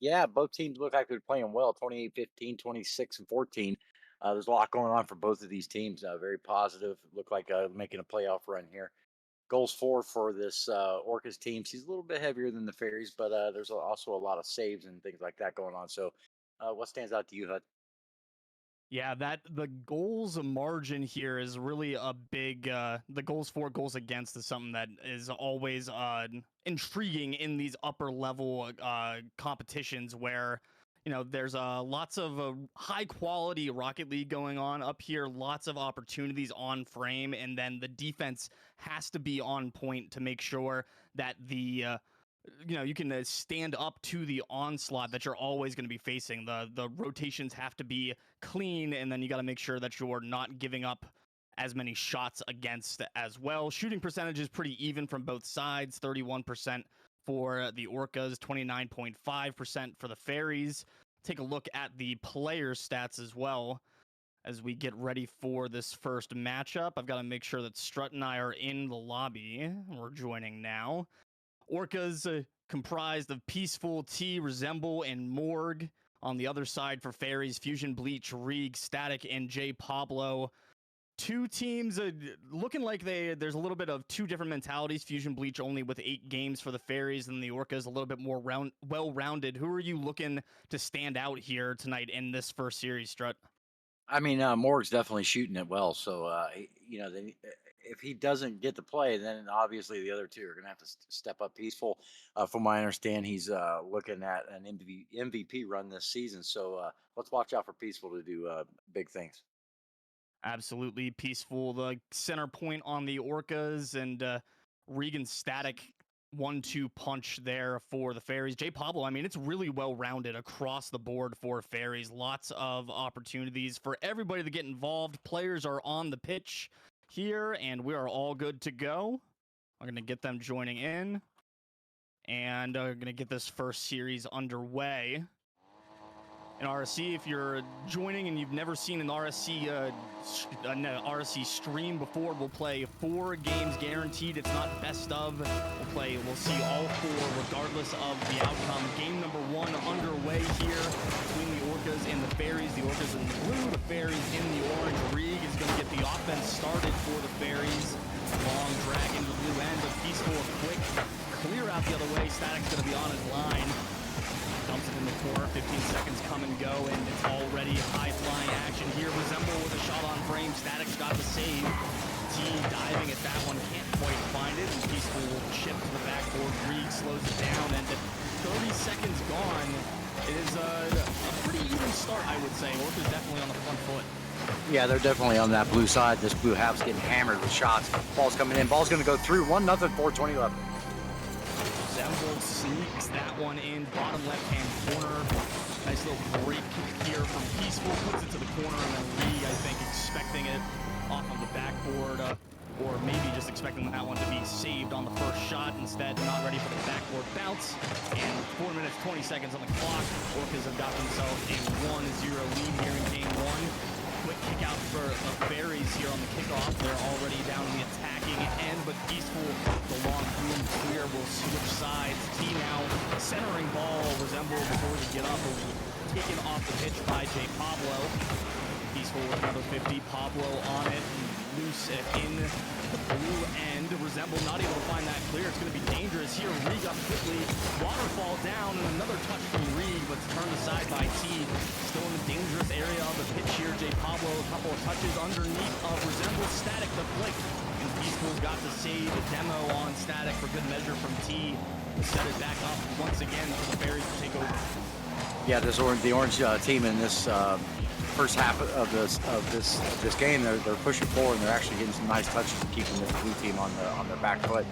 Yeah, both teams look like they're playing well. 28-15, 26 and 14. There's a lot going on for both of these teams. Very positive. Look like making a playoff run here. Goals for this Orcas team. She's a little bit heavier than the Fairies, but there's also a lot of saves and things like that going on. So, what stands out to you, Hud? Yeah, that the goals margin here is really a big the goals for, goals against is something that is always intriguing in these upper level competitions where there's lots of high quality Rocket League going on up here, lots of opportunities on frame, and then the defense has to be on point to make sure that you can stand up to the onslaught that you're always going to be facing. The rotations have to be clean, and then you got to make sure that you're not giving up as many shots against as well. Shooting percentage is pretty even from both sides. 31% for the Orcas, 29.5% for the Fairies. Take a look at the player stats as well as we get ready for this first matchup. I've got to make sure that Strut and I are in the lobby. We're joining now. Orcas comprised of Peaceful, T, Resemble, and Morg. On the other side for Fairies, Fusion, Bleach, Reeg, Static, and J Pablo. Two teams looking like there's a little bit of two different mentalities. Fusion, Bleach only with 8 games for the Fairies, and the Orcas a little bit more well-rounded. Who are you looking to stand out here tonight in this first series, Strut? I mean, Morg's definitely shooting it well. So, if he doesn't get to play, then obviously the other two are going to have to step up. Peaceful, from what I understand, he's looking at an MVP run this season. So let's watch out for Peaceful to do big things. Absolutely Peaceful, the center point on the Orcas, and Regan Static 1-2 punch there for the Fairies. J Pablo, I mean, it's really well rounded across the board for Fairies. Lots of opportunities for everybody to get involved. Players are on the pitch here, and we are all good to go. I'm going to get them joining in, and I'm going to get this first series underway. In RSC, if you're joining and you've never seen an RSC stream before, we'll play 4 games guaranteed. It's not best of. We'll see all 4 regardless of the outcome. Game number 1 underway here between the Orcas and the Fairies. The Orcas in the blue, the Fairies in the orange. Reeg is going to get the offense started for the Fairies. Long drag into the blue end, but Peaceful, quick clear out the other way. Static's going to be on his line. Dumps it in the corner, 15 seconds come and go, and it's already high-flying action here. Resemble with a shot on frame. Static's got the save. T diving at that one, can't quite find it, and Peaceful will chip to the backboard. Reeg slows it down, and 30 seconds gone. It is a pretty even start, I would say. Orca's definitely on the front foot. Yeah, they're definitely on that blue side. This blue half's getting hammered with shots. Ball's coming in. Ball's going to go through. 1-0, 4:20 left. Resemble sneaks that one in, bottom left-hand corner. Nice little break here from Peaceful, puts it to the corner, and then Reeg, I think, expecting it off of the backboard, or maybe just expecting that one to be saved on the first shot. Instead, not ready for the backboard bounce. And 4 minutes, 20 seconds on the clock. Orcas have got themselves a 1-0 lead here in game 1. Quick kick out for the Fairies here on the kickoff. They're already down in the attacking end, but Peaceful, the long boom clear, will switch sides. T now centering ball. Resemble before they get up, will be taken off the pitch by J Pablo. Peaceful with another 50. Pablo on it, loose it in the blue end. Resemble not able to find that clear. It's going to be dangerous here. Reeg up quickly. Waterfall down, and another touch from Reeg, but turned aside by T. Still in the dangerous area of the pitch here. J Pablo, a couple of touches underneath of Resemble. Static the flick, and Peaceful's got the save. Demo on Static for good measure from T. Set it back up once again for the Fairies to take over. Yeah, the orange team in this first half of this game, they're pushing forward, and they're actually getting some nice touches and keeping the blue team on their back foot.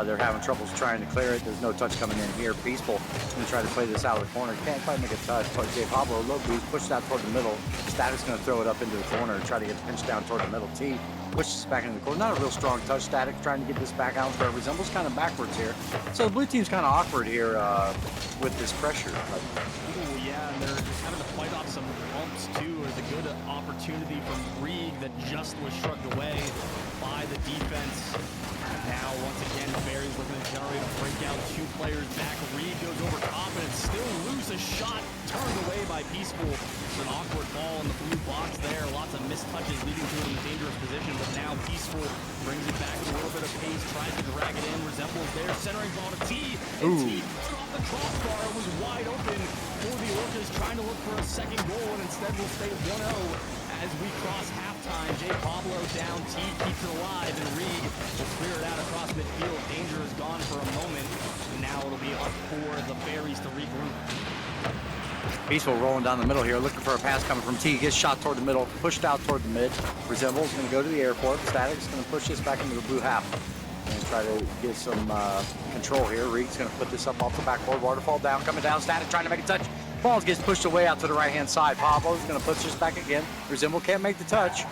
They're having troubles trying to clear it. There's no touch coming in here. Peaceful going to try to play this out of the corner. Can't quite make a touch. But J Pablo, low boost, pushes out toward the middle. Static's going to throw it up into the corner and try to get the pinch down toward the middle. T pushes back into the corner. Not a real strong touch. Static trying to get this back out, but it resembles kind of backwards here. So the blue team's kind of awkward here with this pressure. Ooh, yeah, and they're just having to fight off some bumps too. There's a good opportunity from Reeg that just was shrugged away by the defense. Now, once again, Fairies looking to generate a breakout. 2 players back. Reeg goes over top, and it's still loose. A shot turned away by Peaceful. It's an awkward ball in the blue box there. Lots of missed touches leading to him in a dangerous position, but now Peaceful brings it back with a little bit of pace, tries to drag it in. Resembles there, centering ball to T. And T put off the crossbar. It was wide open for the Orcas, trying to look for a second goal, and instead will stay 1-0 as we cross halftime. Jay Pablo down, T keeps it alive, and Reed will clear it out across midfield. Danger is gone for a moment, and now it'll be up for the Fairies to regroup. Peaceful rolling down the middle here, looking for a pass coming from T. Gets shot toward the middle, pushed out toward the mid. Resembles going to go to the airport. Static's going to push this back into the blue half and try to get some control here. Reed's going to put this up off the backboard. Waterfall down, coming down. Static trying to make a touch. Ball gets pushed away out to the right-hand side. Pablo's going to push this back again. Resemble can't make the touch.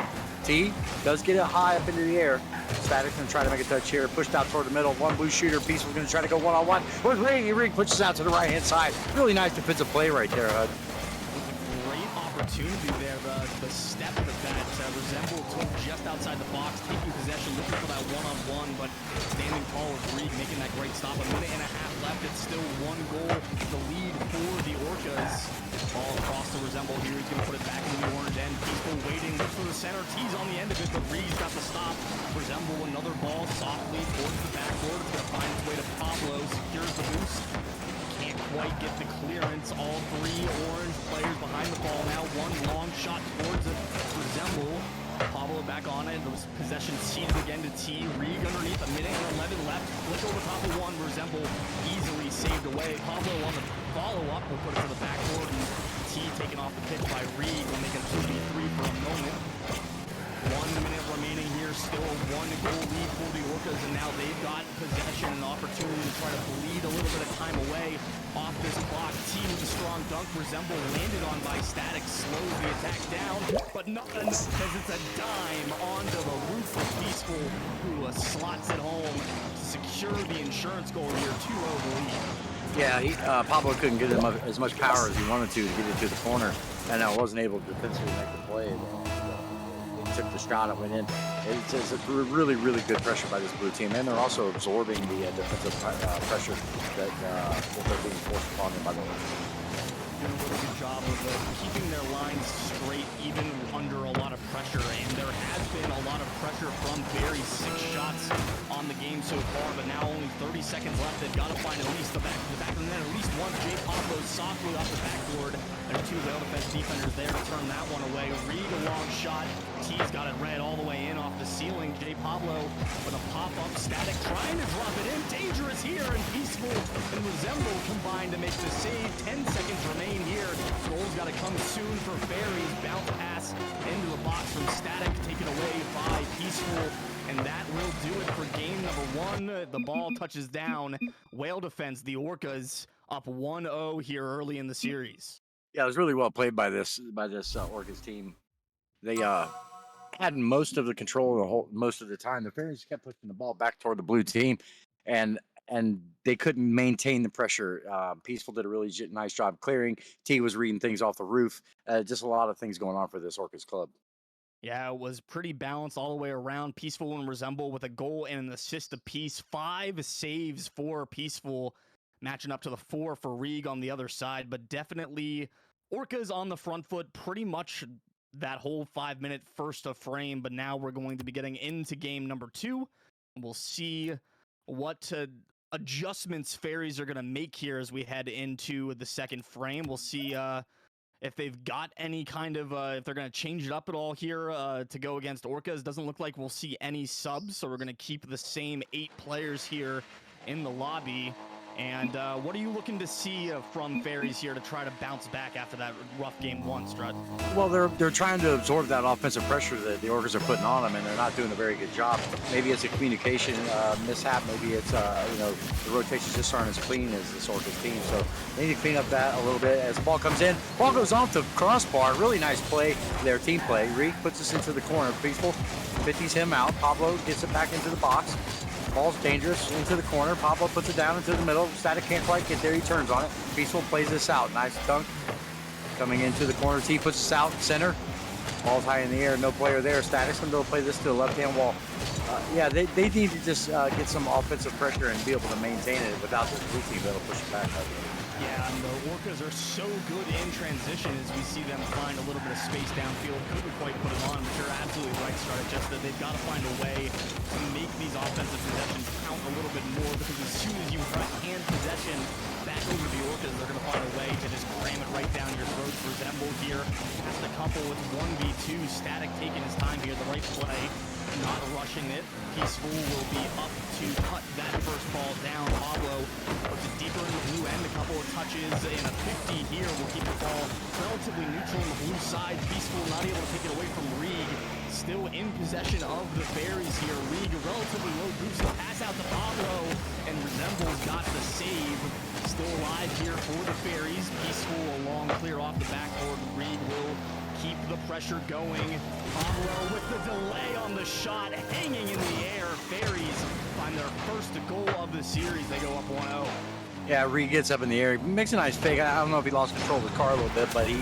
T does get it high up into the air. Static's going to try to make a touch here. Pushed out toward the middle. One blue shooter. Peaceful's going to try to go one-on-one with Ring. Ring pushes out to the right-hand side. Really nice defensive play right there, Hud. Great opportunity there. The step that Resemble took just outside the box, taking possession, looking for that one-on-one, but standing tall with Reed, making that great stop. A minute and a half left. It's still 1 goal. The lead for the Orcas. Ball across the Resemble here. He's going to put it back into the orange end. Peaceful waiting. Looks for the center. T's on the end of it, but Reed's got the stop. Resemble another ball softly towards the backboard. It's going to find its way to Pablo. Secures the boost. Can't quite get the clearance. All 3 orange players behind the ball now. One long shot towards it. Resemble. Pablo back on it. The possession ceded again to T. Reed underneath. A minute and 11 left. Flick over top of one. Resemble easily saved away. Pablo on the follow-up will put it to the backboard. And T taken off the pitch by Reed. Will make it 2v3 for a moment. 1 minute remaining here. Still a 1-goal lead for the Orcas, and now they've got possession and opportunity to try to bleed a little bit of time away off this clock. T with a strong dunk. Resemble landed on by Static, slows the attack down, but not enough as it's a dime onto the roof of Peaceful, who slots it home to secure the insurance goal here. 2-0 lead. Yeah, Pablo couldn't get as much power as he wanted to get it to the corner, and I wasn't able to defensively make the play. Took the shot and went in. It's a really, really good pressure by this blue team, and they're also absorbing the defensive pressure that they're being forced upon them by the Orcas. Doing a really good job of keeping their lines straight, even under a lot of pressure, and there has been a lot of pressure from Barry. 6 shots on the game so far, but now only 30 seconds left. They've got to find at least the back of the net, at least one. Jay Pablo softly off the backboard. There's 2 well-defense defenders there to turn that one away. Reed, a long shot. T's got it red all the way in off the ceiling. Jay Pablo with a pop-up. Static trying to drop it in. Dangerous here, and Peaceful and Resemble combined to make the save. 10 seconds remain here. Goal's got to come soon for Fairies. Bounce pass into the box from Static, taken away by Peaceful. And that will do it for game number 1. The ball touches down. Whale defense, the Orcas up 1-0 here early in the series. Yeah, it was really well played by this Orcas team. They had most of the control most of the time. The Fairies kept pushing the ball back toward the blue team, and they couldn't maintain the pressure. Peaceful did a really nice job clearing. T was reading things off the roof. Just a lot of things going on for this Orcas club. Yeah, it was pretty balanced all the way around. Peaceful and Resemble with a goal and an assist apiece. 5 saves for Peaceful, matching up to the 4 for Reed on the other side. But definitely Orcas on the front foot pretty much that whole 5-minute first of frame. But now we're going to be getting into game number 2. We'll see what adjustments Fairies are going to make here as we head into the second frame. We'll see if they've got any kind of, if they're going to change it up at all here to go against Orcas. Doesn't look like we'll see any subs, so we're going to keep the same 8 players here in the lobby. And what are you looking to see from Fairies here to try to bounce back after that rough game 1, Strut? Well, they're trying to absorb that offensive pressure that the Orcas are putting on them, and they're not doing a very good job. Maybe it's a communication mishap. Maybe it's the rotations just aren't as clean as this Orcas team. So they need to clean up that a little bit. As the ball comes in, ball goes off the crossbar. Really nice play there, team play. Reed puts this into the corner. Peaceful 50s him out. Pablo gets it back into the box. Ball's dangerous into the corner. Pablo puts it down into the middle. Static can't quite get there. He turns on it. Peaceful plays this out. Nice dunk. Coming into the corner. T puts this out. Center. Ball's high in the air. No player there. Static's going to play this to the left-hand wall. Yeah, they need to just get some offensive pressure and be able to maintain it without this blue team that'll push it back. Yeah, and the Orcas are so good in transition as we see them find a little bit of space downfield. Couldn't quite put it on, but you're absolutely right, Star. Just that they've got to find a way to make these offensive possessions count a little bit more, because as soon as you hand possession back over the Orcas, they're going to find a way to just cram it right down your throats. Resemble here has the couple with 1v2. Static taking his time here, the right play. Not rushing it. Peaceful will be up to cut that first ball down. Pablo puts it deeper in the blue end. A couple of touches and a 50 here will keep the ball relatively neutral on the blue side. Peaceful not able to take it away from Reed. Still in possession of the Fairies here. Reed, a relatively low boost. The pass out to Pablo, and Resemble's got the save. Still alive here for the Fairies. Peaceful a long clear off the backboard. Reed will keep the pressure going. Pablo with the delay on the shot, hanging in the air. Fairies find their first goal of the series. They go up 1-0. Yeah, Reed gets up in the air. He makes a nice fake. I don't know if he lost control of the car a little bit, but he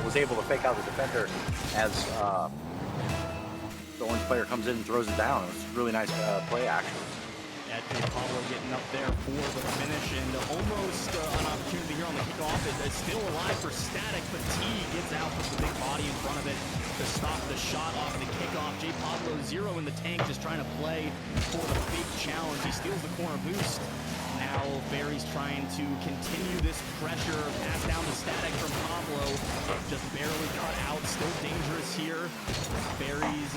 was able to fake out the defender as the orange player comes in and throws it down. It's really nice play action. Yeah, Pablo getting up there for the finish, and almost an opportunity here on the kickoff. It's still alive for Static, but T gets out with the big body in front of it to stop the shot off the kickoff. J. Pablo 0 in the tank, just trying to play for the big challenge. He steals the corner boost. Now Fairies trying to continue this pressure. Pass down to Static from Pablo. Just barely cut out. Still dangerous here. Fairies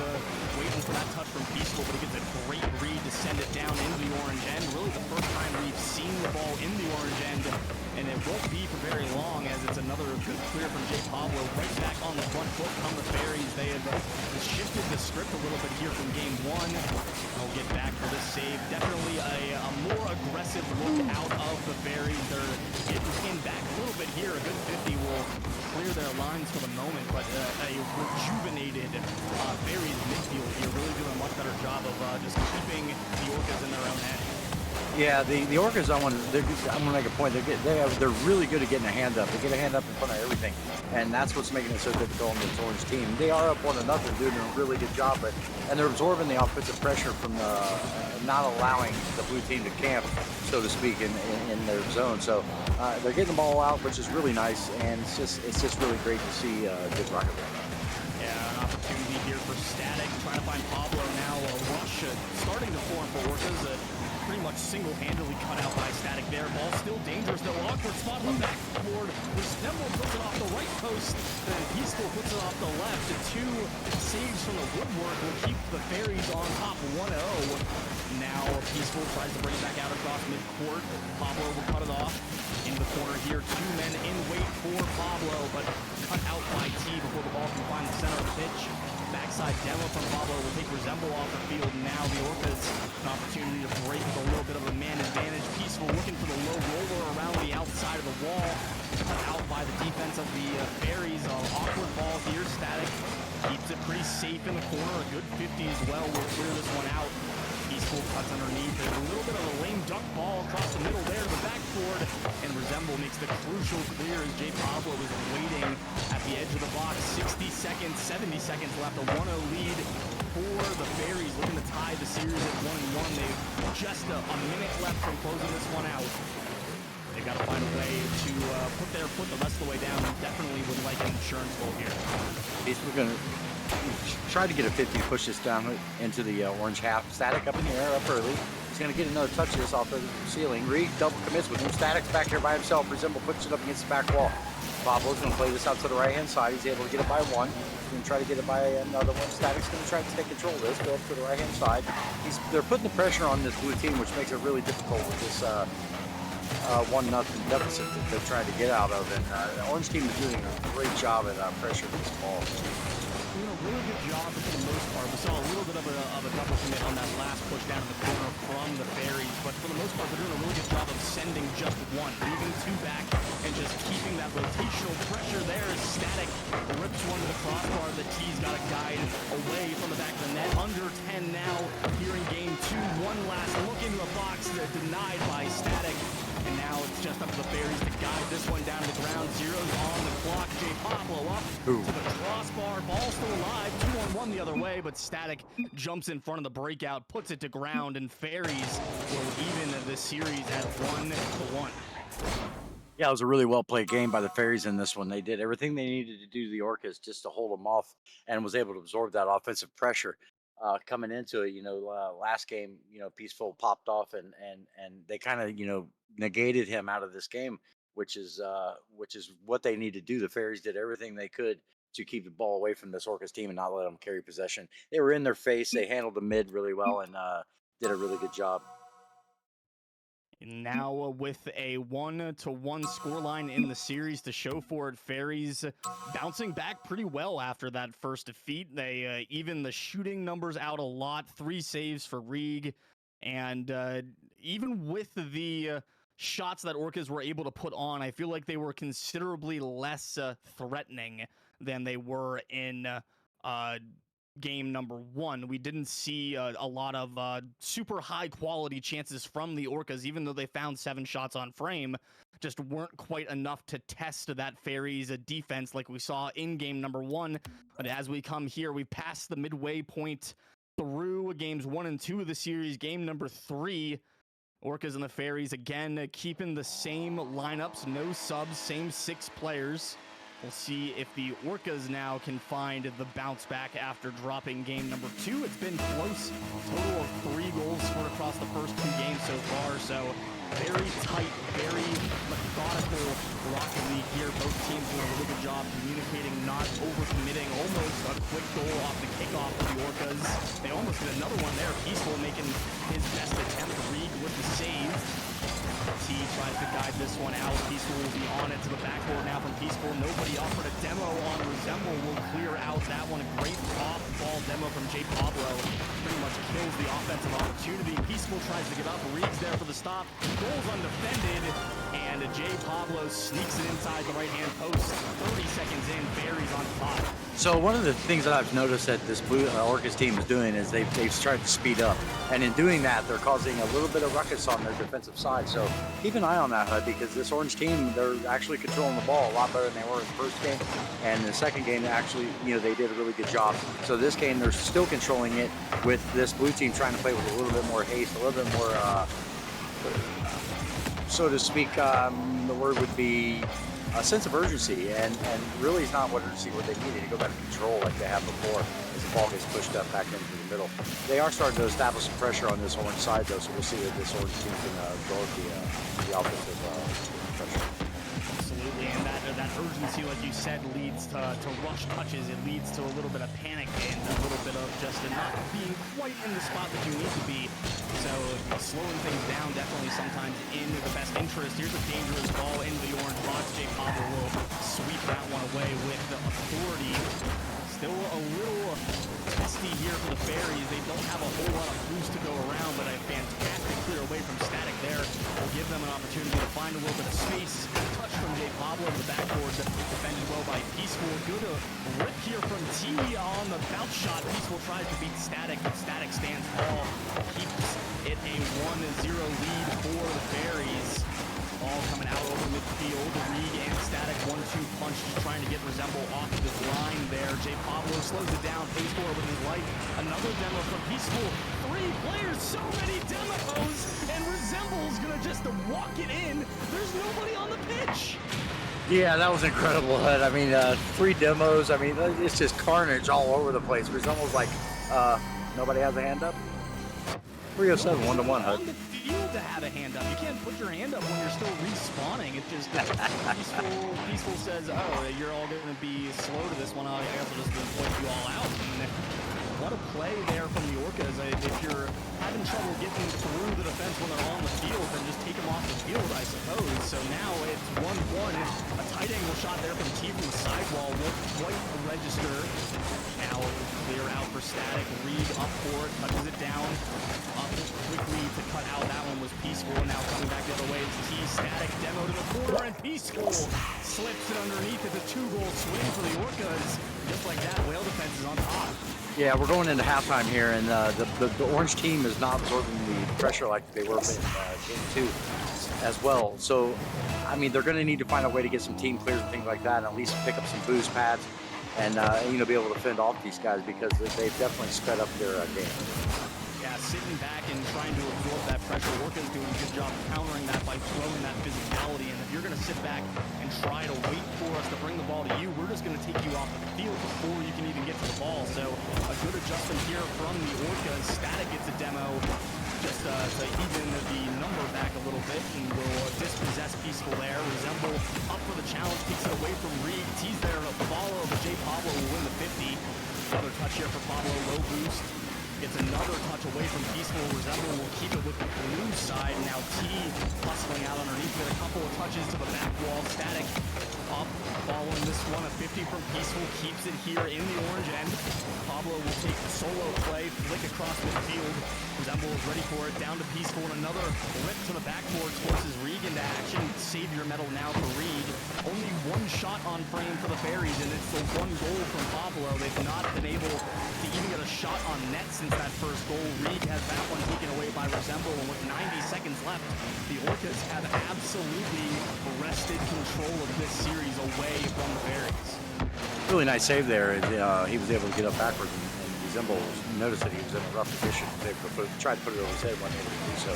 waiting for that touch from Peaceful, but he gets a great read to send it down into the orange end. Really the first time we've seen the ball in the orange end, and it won't be for very long, as it's another good clear from J. Pablo. Right back on the front foot come the Fairies. They have shifted the script a little bit here from game one. They'll get back for this save. Definitely a more aggressive look out of the Fairies. They're getting pinned back a little bit here. A good 50 will clear their lines for the moment, but a rejuvenated Fairies midfield here, really doing a much better job of just keeping the Orcas in their own end. Yeah, the Orcas, I'm gonna make a point. They're really good at getting a hand up. They get a hand up in front of everything, and that's what's making it so difficult on this orange team. They are up 1-0, doing a really good job, and they're absorbing the offensive pressure from not allowing the blue team to camp, so to speak, in their zone. So they're getting the ball out, which is really nice, and it's just really great to see good rocket ball. Yeah, an opportunity here for Static, trying to find Pablo now. A rush starting to form for Orcas. Pretty much single-handedly cut out by Static there. Ball still dangerous, though. Awkward spot on the backboard. Resemble puts it off the right post, and Peaceful puts it off the left. The two saves from the woodwork will keep the Fairies on top 1-0. Now Peaceful tries to bring it back out across midcourt. Pablo will cut it off. In the corner here, two men in wait for Pablo, but cut out by T before the ball can find the center of the pitch. Backside demo from Pablo will take Resemble off the field. Now the Orcas an opportunity to break with a little bit of a man advantage. Peaceful looking for the low roller around the outside of the wall. Cut out by the defense of the Fairies. Awkward ball here. Static keeps it pretty safe in the corner. A good 50 as well. We'll clear this one out. Peaceful cuts underneath. There's a little bit of a lame duck ball across the middle there to the backboard. And Resemble makes the crucial clear as J. Pablo is waiting at the edge of the box. 60 seconds, 70 seconds left. A 1-0 lead for the Fairies, looking to tie the series at 1-1. They've just a minute left from closing this one out. They've got to find a way to put their foot the rest of the way down. And definitely would like an insurance goal here. We're going to try to get a 50, push this down into the orange half. Static up in the air, up early. He's going to get another touch of this off the ceiling. Reed double commits with him. Static's back here by himself. Resemble puts it up against the back wall. Pablo's going to play this out to the right-hand side. He's able to get it by one. He's going to try to get it by another one. Static's going to try to take control of this, go up to the right-hand side. They're putting the pressure on this blue team, which makes it really difficult with this 1-0 deficit that they're trying to get out of. And the orange team is doing a great job at pressuring this ball. Doing a really good job for the most part. We saw a little bit of a double commit on that last push down in the corner from the Fairies, but for the most part, they're doing a really good job of sending just one, leaving two back, and just keeping that rotational pressure there as Static rips one to the crossbar. The T's got a guide away from the back of the net. Under 10 now here in game two. One last look into the box, denied by Static. And now it's just up to the Fairies to guide this one down to the ground. Zero's on the clock. J. Pablo up to the crossbar. Ball still alive. 2-on-1 the other way, but Static jumps in front of the breakout, puts it to ground, and Fairies will even this series at 1-1. Yeah, it was a really well played game by the Fairies in this one. They did everything they needed to do to the Orcas just to hold them off, and was able to absorb that offensive pressure coming into it. Last game, Peaceful popped off, and they kind of negated him out of this game, which is what they need to do. The Fairies did everything they could to keep the ball away from this Orcas team and not let them carry possession. They were in their face. They handled the mid really well and did a really good job. Now with a 1-1 scoreline in the series to show for it, Fairies bouncing back pretty well after that first defeat. They even the shooting numbers out a lot, 3 saves for Rieg, and even with the shots that Orcas were able to put on, I feel like they were considerably less threatening than they were in game number 1. We didn't see a lot of super high quality chances from the Orcas, even though they found 7 shots on frame, just weren't quite enough to test that Fairies defense like we saw in game number 1. But as we come here, we passed the midway point through games 1 and 2 of the series. Game number 3, Orcas and the Fairies again keeping the same lineups, no subs, same 6 players. We'll see if the Orcas now can find the bounce back after dropping game number 2. It's been close. Total of 3 goals scored across the first 2 games so far. So very tight, very methodical Rocket League here. Both teams doing a really good job communicating, not overcommitting. Almost a quick goal off the kickoff for the Orcas. They almost did another one there. Peaceful making his best attempt. Rieg with the save. T tries to guide this one out. Peaceful will be on it to the backboard now from Peaceful. Nobody offered a demo on Resemble. Will clear out that one. A great off-ball demo from J. Pablo. Pretty much kills the offensive opportunity. Peaceful tries to get up. Rieg's there for the stop. Goals undefended. And J. Pablo sneaks it inside the right-hand post. 30 seconds in. Fairies on top. So one of the things that I've noticed that this Blue Orcas team is doing is they've tried to speed up, and in doing that, they're causing a little bit of ruckus on their defensive side. So keep an eye on that, HUD, because this Orange team, they're actually controlling the ball a lot better than they were in the first game, and the second game, actually, they did a really good job. So this game, they're still controlling it with this Blue team trying to play with a little bit more haste, a little bit more, so to speak. The word would be a sense of urgency, and really it's not what urgency what they needed to go back to control like they have before as the ball gets pushed up back into the middle. They are starting to establish some pressure on this Orange side though, so we'll see if this Orange team can absorb the offensive pressure. Absolutely, and that urgency, like you said, leads to rush touches. It leads to a little bit of panic and a little bit of just not being quite in the spot that you need to be. So slowing things down definitely sometimes in the best interest. Here's a dangerous ball into the orange box. J. Pablo will sweep that one away with the authority. Still a little testy here for the Fairies. They don't have a whole lot of boost to go around, but a fantastic clear away from Static there will give them an opportunity to find a little bit of space. Touch from J. Pablo to the backboard, defended well by Peaceful. Good rip here from T on the bounce shot. Peaceful tries to beat Static, but Static stands tall. Keeps it a 1-0 lead for the Fairies. Ball coming out over midfield. Rieg and Static 1-2 punch, just trying to get Resemble off the line there. J. Pablo slows it down, pays for it with his life. Another demo from Peaceful. 3 players, so many demos, and Resemble's gonna just walk it in. There's nobody on the pitch. Yeah, that was incredible, HUD. I mean, 3 demos. I mean, it's just carnage all over the place. Resemble's like, nobody has a hand up. 307, 1-1, HUD. To have a hand up. You can't put your hand up when you're still respawning. It's just Peaceful says, oh, you're all going to be slow to this one. I guess I'll just point you all out. And what a play there from the Orcas. If you're having trouble getting through the defense when they're on the field, then just take them off the field, I suppose. So now it's 1-1. A tight angle shot there from T from the sidewall. Won't quite register. Now clear out for Static. Rieg up for it. Touches it down. Up quickly to cut out. That one was Peaceful. Now coming back the other way. It's T. Static demo to the corner, and Peaceful slips it underneath. It's a 2-goal swing for the Orcas. Just like that, Whale defense is on top. Yeah, we're going into halftime here, and the Orange team is not absorbing the pressure like they were in game 2 as well. So, I mean, they're going to need to find a way to get some team clears and things like that, and at least pick up some boost pads, and be able to fend off these guys because they've definitely sped up their game. Yeah, sitting back and trying to absorb that pressure. Orca's doing a good job countering that by throwing that physicality. And if you're going to sit back and try to wait for us to bring the ball to you, we're just going to take you off of the field before you can even get to the ball. So a good adjustment here from the Orcas. Static gets a demo just to even the number back a little bit, and will dispossess Peaceful there. Resemble up for the challenge, takes it away from Reed. He's there to follow, but J. Pablo will win the 50. Another touch here for Pablo, low boost. Gets another touch away from Peaceful. Resemble will keep it with the blue side. Now T hustling out underneath with a couple of touches to the back wall. Static up, following this one. A 50 from Peaceful keeps it here in the orange end. Pablo will take the solo play, flick across midfield. Resemble is ready for it. Down to Peaceful, and another rip to the backboard, forces Reed into action. Savior medal now for Reed. Only one shot on frame for the Fairies, and it's the one goal from Pablo. They've not been able to even get a shot on net since that first goal. Reed has that one taken away by Resemble, and with 90 seconds left, the Orcas have absolutely wrested control of this series away from the Fairies. Really nice save there. He was able to get up backwards, and Resemble noticed that he was in a rough position. They tried to put it over his head, wasn't able to do so.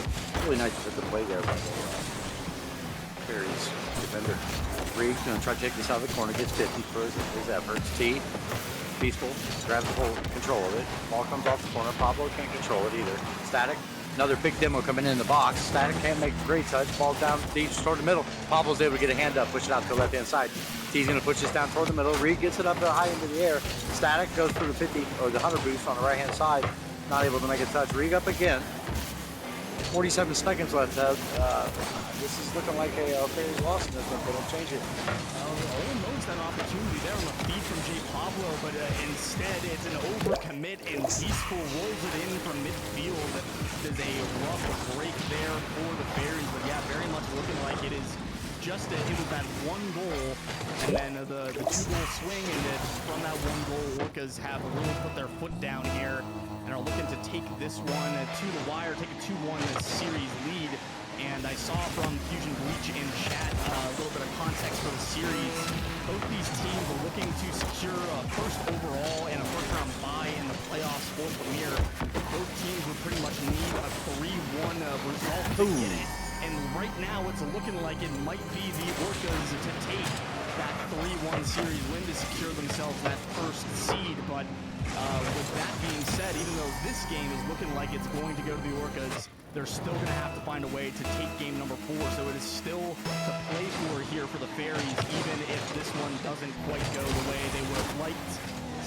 Really nice to put the play there by the Fairies defender. Reed going to try to take this out of the corner, gets 50 for his efforts. T, Peaceful, grabs the whole control of it. Ball comes off the corner. Pablo can't control it either. Static, another big demo coming in the box. Static can't make a great touch. Ball down deep toward the middle. Pablo's able to get a hand up, push it out to the left-hand side. T's going to push this down toward the middle. Reed gets it up high into the air. Static goes for the 50 or the 100 boost on the right-hand side. Not able to make a touch. Reed up again. 47 seconds left. This is looking like a Fairies loss in this one. They don't change it. Almost an opportunity there on the feed from J. Pablo, but instead it's an overcommit, and Peaceful rolls it in from midfield. There's a rough break there for the Fairies, but yeah, very much looking like it is just it was that one goal, and then the two-goal swing, and from that one goal, Orcas have really put their foot down here and are looking to take this one to the wire, take a 2-1 series lead. And I saw from Fusion Bleach in chat a little bit of context for the series. Both these teams are looking to secure a first overall and a first-round bye in the playoffs for Premier. Both teams would pretty much need a 3-1 result to get it. And right now, it's looking like it might be the Orcas to take that 3-1 series win to secure themselves that first seed. But with that being said, even though this game is looking like it's going to go to the Orcas, they're still going to have to find a way to take game number 4. So it is still to play for here for the Fairies, even if this one doesn't quite go the way they would have liked.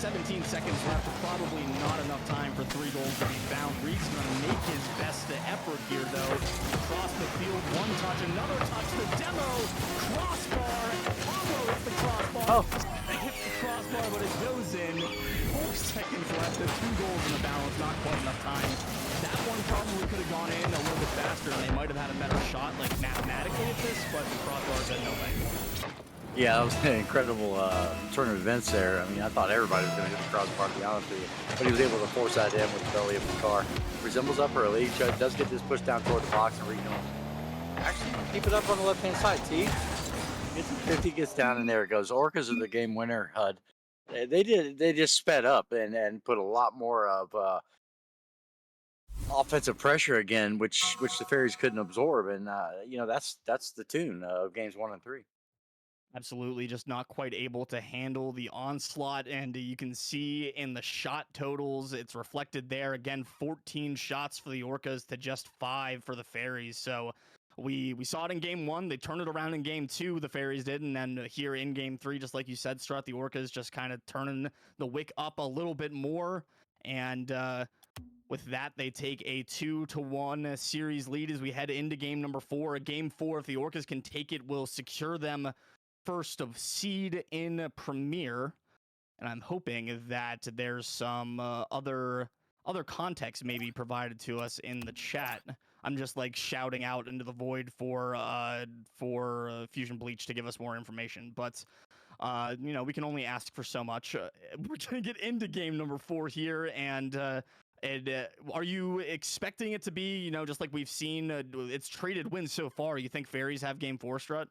17 seconds left, probably not enough time for 3 goals to be found. Reed's going to make his best effort here, though. Across the field, one touch, another touch, the demo, crossbar. Pablo hits the crossbar. Oh. Hits the crossbar, but it goes in. 4 seconds left, the 2 goals in the balance, not quite enough time. That one probably could have gone in a little bit faster, and they might have had a better shot, like mathematically at this, but the crossbar said no thanks. Yeah, that was an incredible turn of events there. I mean, I thought everybody was going to hit the crossbar, to be honest with you. But he was able to force that in with the belly of his car. Resembles up early. Does get this push down toward the box, and Reed actually keep it up on the left-hand side. T gets 50, gets down, and there it goes. Orcas are the game winner, HUD. They just sped up and put a lot more of offensive pressure again, which the Fairies couldn't absorb. And that's the tune of games 1 and 3. Absolutely, just not quite able to handle the onslaught, and you can see in the shot totals, it's reflected there. Again, 14 shots for the Orcas to just 5 for the Fairies. So we saw it in game 1. They turned it around in game 2, the Fairies did, and then here in game 3, just like you said, Strut, the Orcas just kind of turning the wick up a little bit more, and with that, they take a 2-1 series lead as we head into game number 4. Game 4, if the Orcas can take it, will secure them first of seed in Premier, and I'm hoping that there's some other context maybe provided to us in the chat. I'm just like shouting out into the void for Fusion Bleach to give us more information, but we can only ask for so much. We're gonna get into game number 4 here, and are you expecting it to be, just like we've seen, it's traded wins so far? You think Fairies have game 4, Strut?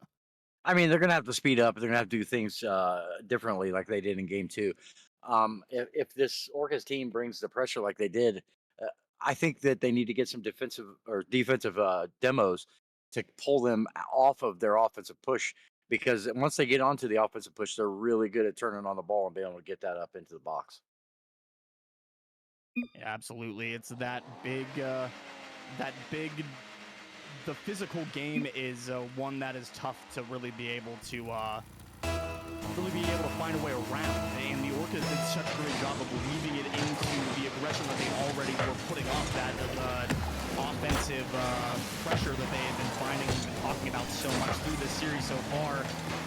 I mean, they're going to have to speed up. They're going to have to do things differently like they did in game 2. If this Orcas team brings the pressure like they did, uh, I think that they need to get some defensive demos to pull them off of their offensive push because once they get onto the offensive push, they're really good at turning on the ball and being able to get that up into the box. Yeah, absolutely. It's that big. The physical game is one that is tough to really be able to find a way around. And the Orcas did such a great job of weaving it into the aggression that they already were putting up, that offensive pressure that they had been finding and been talking about so much through this series so far.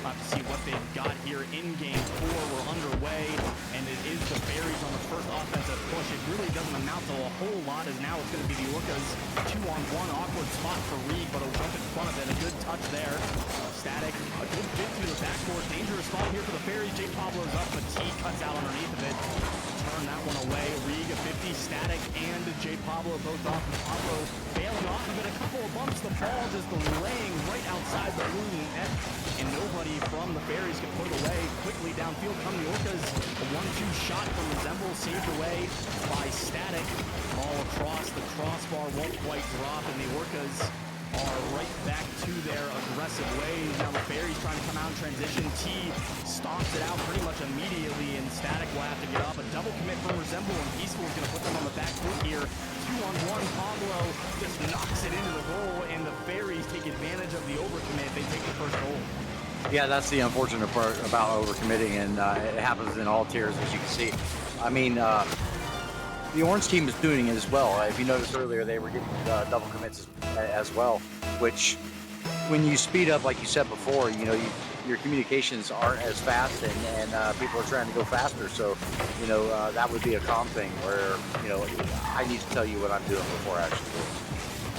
To see what they've got here in game 4. We're underway, and it is the Fairies on the first offensive push. It really doesn't amount to a whole lot, as now it's going to be the Orcas 2-on-1. Awkward spot for Reed, but a jump in front of it. A good touch there. Static, a good fit to the backboard. Dangerous spot here for the Fairies. J. Pablo's up, but T cuts out underneath of it. Turn that one away. Reed, a 50, Static, and J. Pablo both off. Pablo bailing off of it. A couple of bumps. The ball just laying right outside the losing net, and nobody from the Fairies can put it away. Quickly downfield come the Orcas. A 1-2 shot from Resemble, saved away by Static. Ball across the crossbar, won't quite drop, and the Orcas are right back to their aggressive ways. Now the Fairies trying to come out in transition. T stomps it out pretty much immediately, and Static will have to get up. A double commit from Resemble, and Peaceful is going to put them on the back foot here. 2-on-1, Pablo just knocks it into the goal, and the Fairies take advantage of the overcommit. They take the first goal. Yeah, that's the unfortunate part about overcommitting, and it happens in all tiers, as you can see. I mean, the orange team is doing it as well. If you noticed earlier, they were getting double commits as well, which when you speed up, like you said before, your communications aren't as fast, and people are trying to go faster. So, that would be a calm thing where, I need to tell you what I'm doing before I actually do it.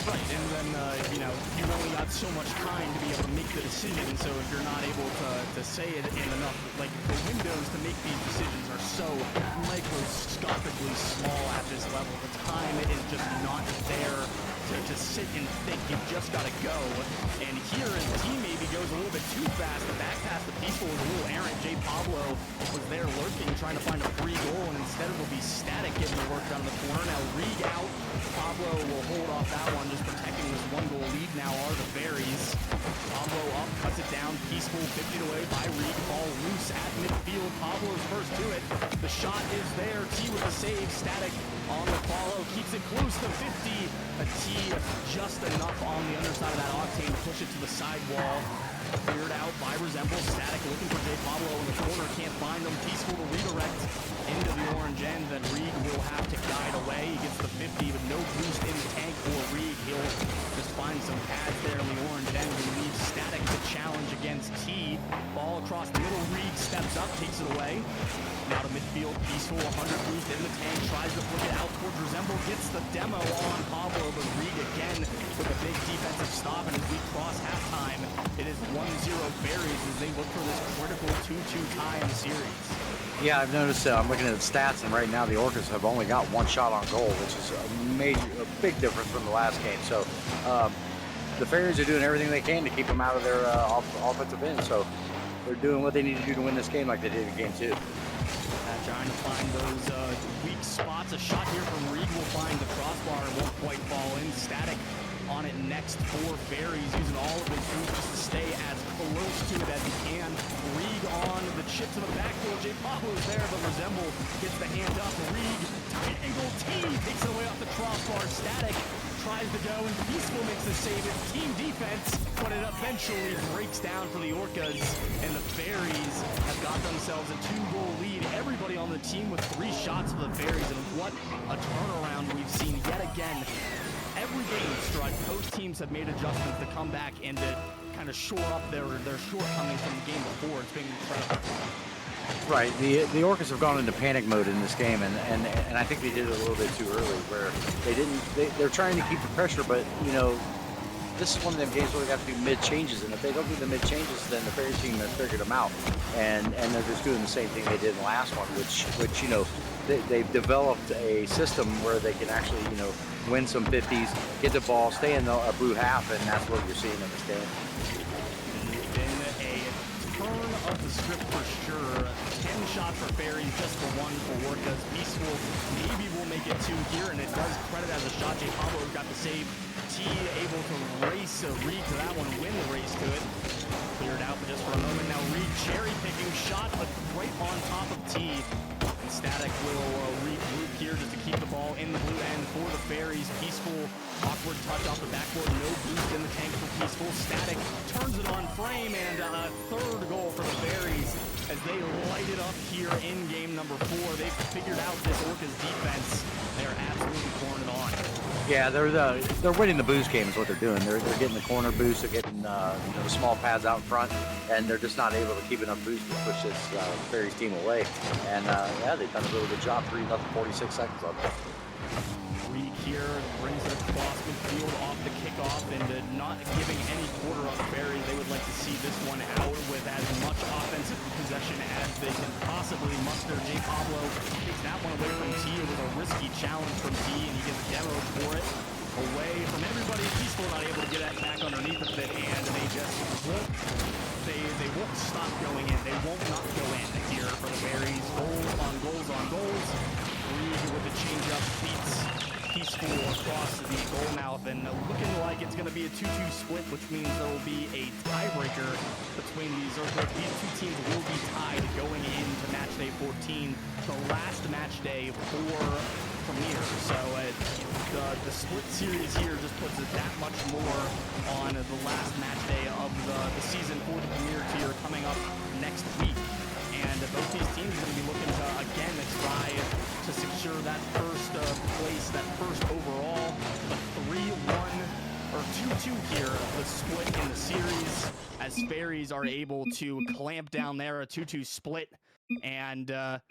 Right, and then, you've only got so much time to be able to make the decision, so if you're not able to say it in enough, like, the windows to make these decisions are so microscopically small at this level. The time is just not there to sit and think. You've just got to go. And here, as the team maybe goes a little bit too fast, the back pass to Peaceful was a little errant. J. Pablo was there lurking, trying to find a free goal, and instead it'll be Static getting the work down the corner. Now Reed out. Pablo will hold off that one, just protecting this 1-goal lead now are the Fairies. Pablo up, cuts it down. Peaceful, 50 away by Reed. Ball loose at midfield. Pablo's first to it. The shot is there. T with the save. Static on the follow. Keeps it close to 50. A T just enough on the underside of that octane to push it to the sidewall. Cleared out by Resemble. Static looking for J. Pablo in the corner. Can't find him. Peaceful to redirect into the orange end. Then Reed will have to guide away. He gets the 50, but no boost in the tank for Reed. He'll just find some pads there in the orange end and leave Static to challenge against T. Ball across the middle. Reed steps up, takes it away. Now to midfield. Peaceful, 100 boost in the tank. Tries to flick it out towards Resemble. Gets the demo on Pablo, but Reed again with a big defensive stop. And as we cross halftime, it is 1-0 Fairies as they look for this critical 2-2 tie in the series. Yeah, I've noticed. I'm looking at the stats, and right now the Orcas have only got one shot on goal, which is a big difference from the last game. So the Fairies are doing everything they can to keep them out of their offensive end. So they're doing what they need to do to win this game, like they did in game 2. Trying to find those weak spots. A shot here from Reed will find the crossbar and won't quite fall in. Static on it next for Fairies, using all of his boost just to stay as close to it as he can. Reed on the chip to the backboard. J. Pablo's there, but Resemble gets the hand up. Reed, tight angle T, takes it away off the crossbar. Static tries to go, and Peaceful makes the save. It's team defense, but it eventually breaks down for the Orcas, and the Fairies have got themselves a 2-goal lead. Everybody on the team with 3 shots for the Fairies, and what a turnaround we've seen yet again. Every game, Strut, both teams have made adjustments to come back and to kind of shore up their shortcomings from the game before. It's been incredible. Right. The Orcas have gone into panic mode in this game, and I think they did it a little bit too early, where they're trying to keep the pressure, but this is one of them games where they have to do mid changes, and if they don't do the mid changes, then the Fairies team has figured them out, and they're just doing the same thing they did in the last one, which they've developed a system where they can actually win some 50s, get the ball, stay in a blue half, and that's what you're seeing in this game. It's been a turn of the script for sure. 10 shots for Fairies, just for 1 for Orcas. Peaceful maybe will make it 2 here, and it does credit as a shot. J. Pablo got the save. T able to race Reed to that one, win the race to it. Cleared out for just for a moment. Now Reed cherry picking shot, but right on top of T. And Static will regroup here just to keep the ball in the blue end for the Fairies. Peaceful, awkward touch off the backboard. No boost in the tank for Peaceful. Static turns it on frame, and a third goal for the Fairies as they light it up here in game number 4. They've figured out this Orcas defense. They're absolutely pouring it on. Yeah, they're winning the boost game is what they're doing. They're getting the corner boost, they're getting the small pads out in front, and they're just not able to keep enough boost to push this Fairies team away. And yeah, they've done a really good job. 3-0, 46 seconds left. Reed here brings it across midfield off the kickoff, and not giving any quarter on the Fairies. They would like to see this one out with as much offensive possession as they can possibly muster. J. Pablo takes that one away from T. It was a risky challenge from T, and he gets demoed for it. Away from everybody. Peaceful not able to get that back underneath of it, and they just won't. They won't stop going in. They won't not go in here for the Fairies. Goals on goals on goals. Reed with the change-up beats Peaceful across the goal mouth, and looking like it's going to be a 2-2 split, which means there will be a tiebreaker between these. These two teams will be tied going into match day 14, the last match day for Premier. So the split series here just puts it that much more on the last match day of the season for the Premier tier coming up next week. And both these teams are going to be looking to, again, try to secure that first place, that first overall. The 3-1 or 2-2 here, the split in the series, as Fairies are able to clamp down there, a 2-2 split. And that's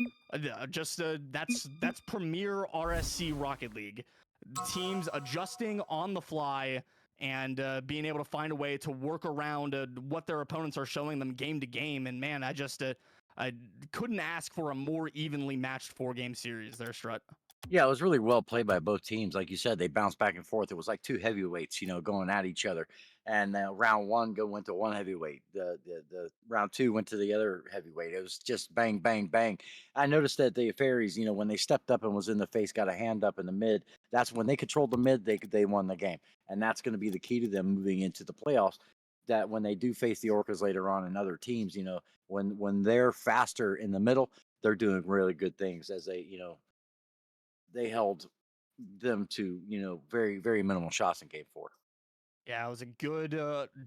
Premier RSC Rocket League. Teams adjusting on the fly and being able to find a way to work around what their opponents are showing them game to game. And man, I couldn't ask for a more evenly matched 4-game series there, Strut. Yeah, it was really well played by both teams. Like you said, they bounced back and forth. It was like two heavyweights, going at each other. And round one went to one heavyweight. The round two went to the other heavyweight. It was just bang, bang, bang. I noticed that the Fairies, when they stepped up and was in the face, got a hand up in the mid. That's when they controlled the mid. They won the game, and that's going to be the key to them moving into the playoffs. That when they do face the Orcas later on and other teams, when they're faster in the middle, they're doing really good things as they held them to very very minimal shots in game 4. Yeah, it was a good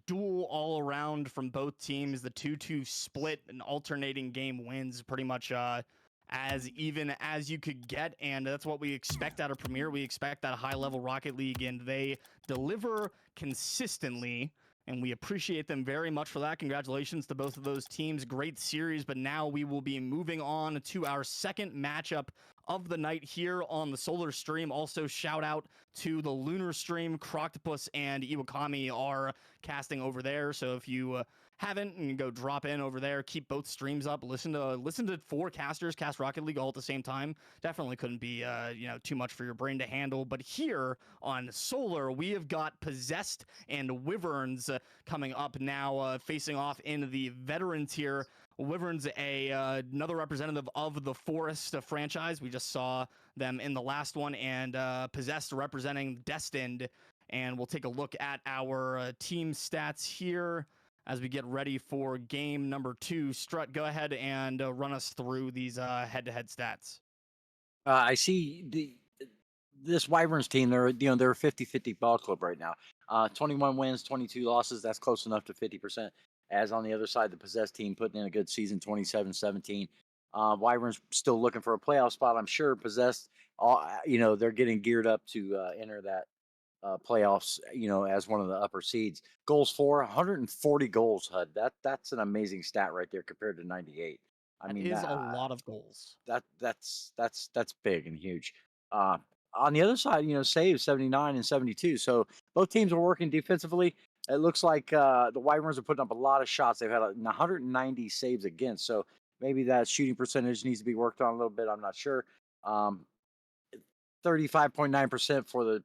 duel all around from both teams. The 2-2 split and alternating game wins, pretty much as even as you could get, and that's what we expect out of Premier. We expect that high level Rocket League, and they deliver consistently. And we appreciate them very much for that. Congratulations to both of those teams. Great series, but now we will be moving on to our second matchup of the night here on the Solar stream. Also, shout out to the Lunar stream. Croctopus and Iwakami are casting over there. So if you haven't, you can go drop in over there. Keep both streams up. Listen to 4 casters cast Rocket League all at the same time. Definitely couldn't be too much for your brain to handle. But here on Solar, we have got Possessed and Wyverns coming up now, facing off in the veteran tier. Wyverns, another representative of the Forest franchise. We just saw them in the last one, and Possessed representing Destined. And we'll take a look at our team stats here as we get ready for game number 2. Strut, go ahead and run us through these head-to-head stats. I see this Wyverns team. They're a 50-50 ball club right now. 21 wins, 22 losses. That's close enough to 50%. As on the other side, the Possessed team putting in a good season, 27-17. Wyverns still looking for a playoff spot, I'm sure. Possessed, they're getting geared up to enter that playoffs, as one of the upper seeds. Goals for 140 goals, HUD. That's an amazing stat right there compared to 98. That is a lot of goals. That's big and huge. On the other side, saves 79 and 72. So both teams are working defensively. It looks like the Wyverns are putting up a lot of shots. They've had 190 saves against. So maybe that shooting percentage needs to be worked on a little bit. I'm not sure. 35.9%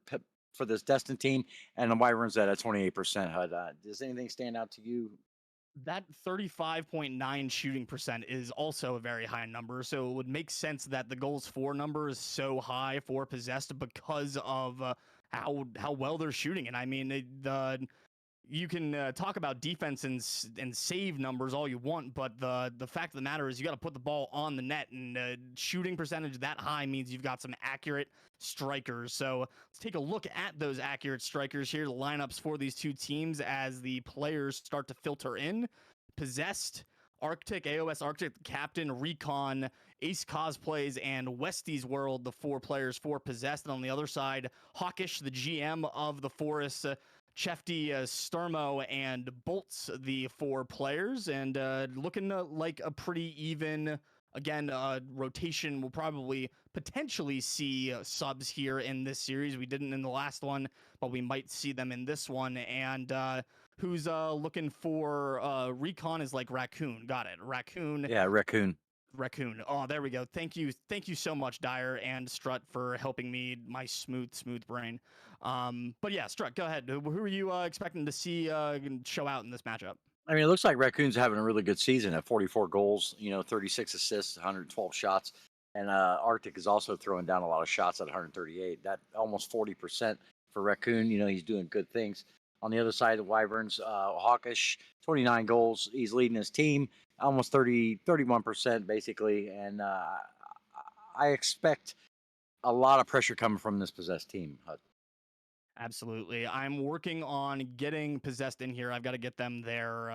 for this Destined team, and the Wyverns at a 28%. HUD. Does anything stand out to you That 35.9 shooting percent is also a very high number. So it would make sense that the goals for number is so high for possessed because of how well they're shooting. And I mean, the you can talk about defense and save numbers all you want, but the fact of the matter is you got to put the ball on the net, and shooting percentage that high means you've got some accurate strikers. So let's take a look at those accurate strikers here, the lineups for these two teams as the players start to filter in. Possessed, Arctic, AOS Arctic, Captain, Recon, Ace Cosplays, and Westy's World, the four players for Possessed. And on the other side, Hawkish, the GM of the Forest, Chefty, Sturmo, and Bolts, the four players, and looking like a pretty even. Again, rotation. We'll probably potentially see subs here in this series. We didn't in the last one, but we might see them in this one. And who's looking for Recon is like Raccoon. Got it. Raccoon. Yeah, Raccoon. Raccoon. Oh, there we go. Thank you. Thank you so much, Dyer and Strut, for helping me, my smooth brain. But yeah, Strut, go ahead. Who are you expecting to see show out in this matchup? I mean, it looks like Raccoon's having a really good season at 44 goals, 36 assists, 112 shots. And Arctic is also throwing down a lot of shots at 138. That almost 40% for Raccoon. He's doing good things. On the other side, the Wyverns, Hawkish, 29 goals. He's leading his team, almost 31% basically. And I expect a lot of pressure coming from this possessed team. Absolutely. I'm working on getting Possessed in here. I've got to get them their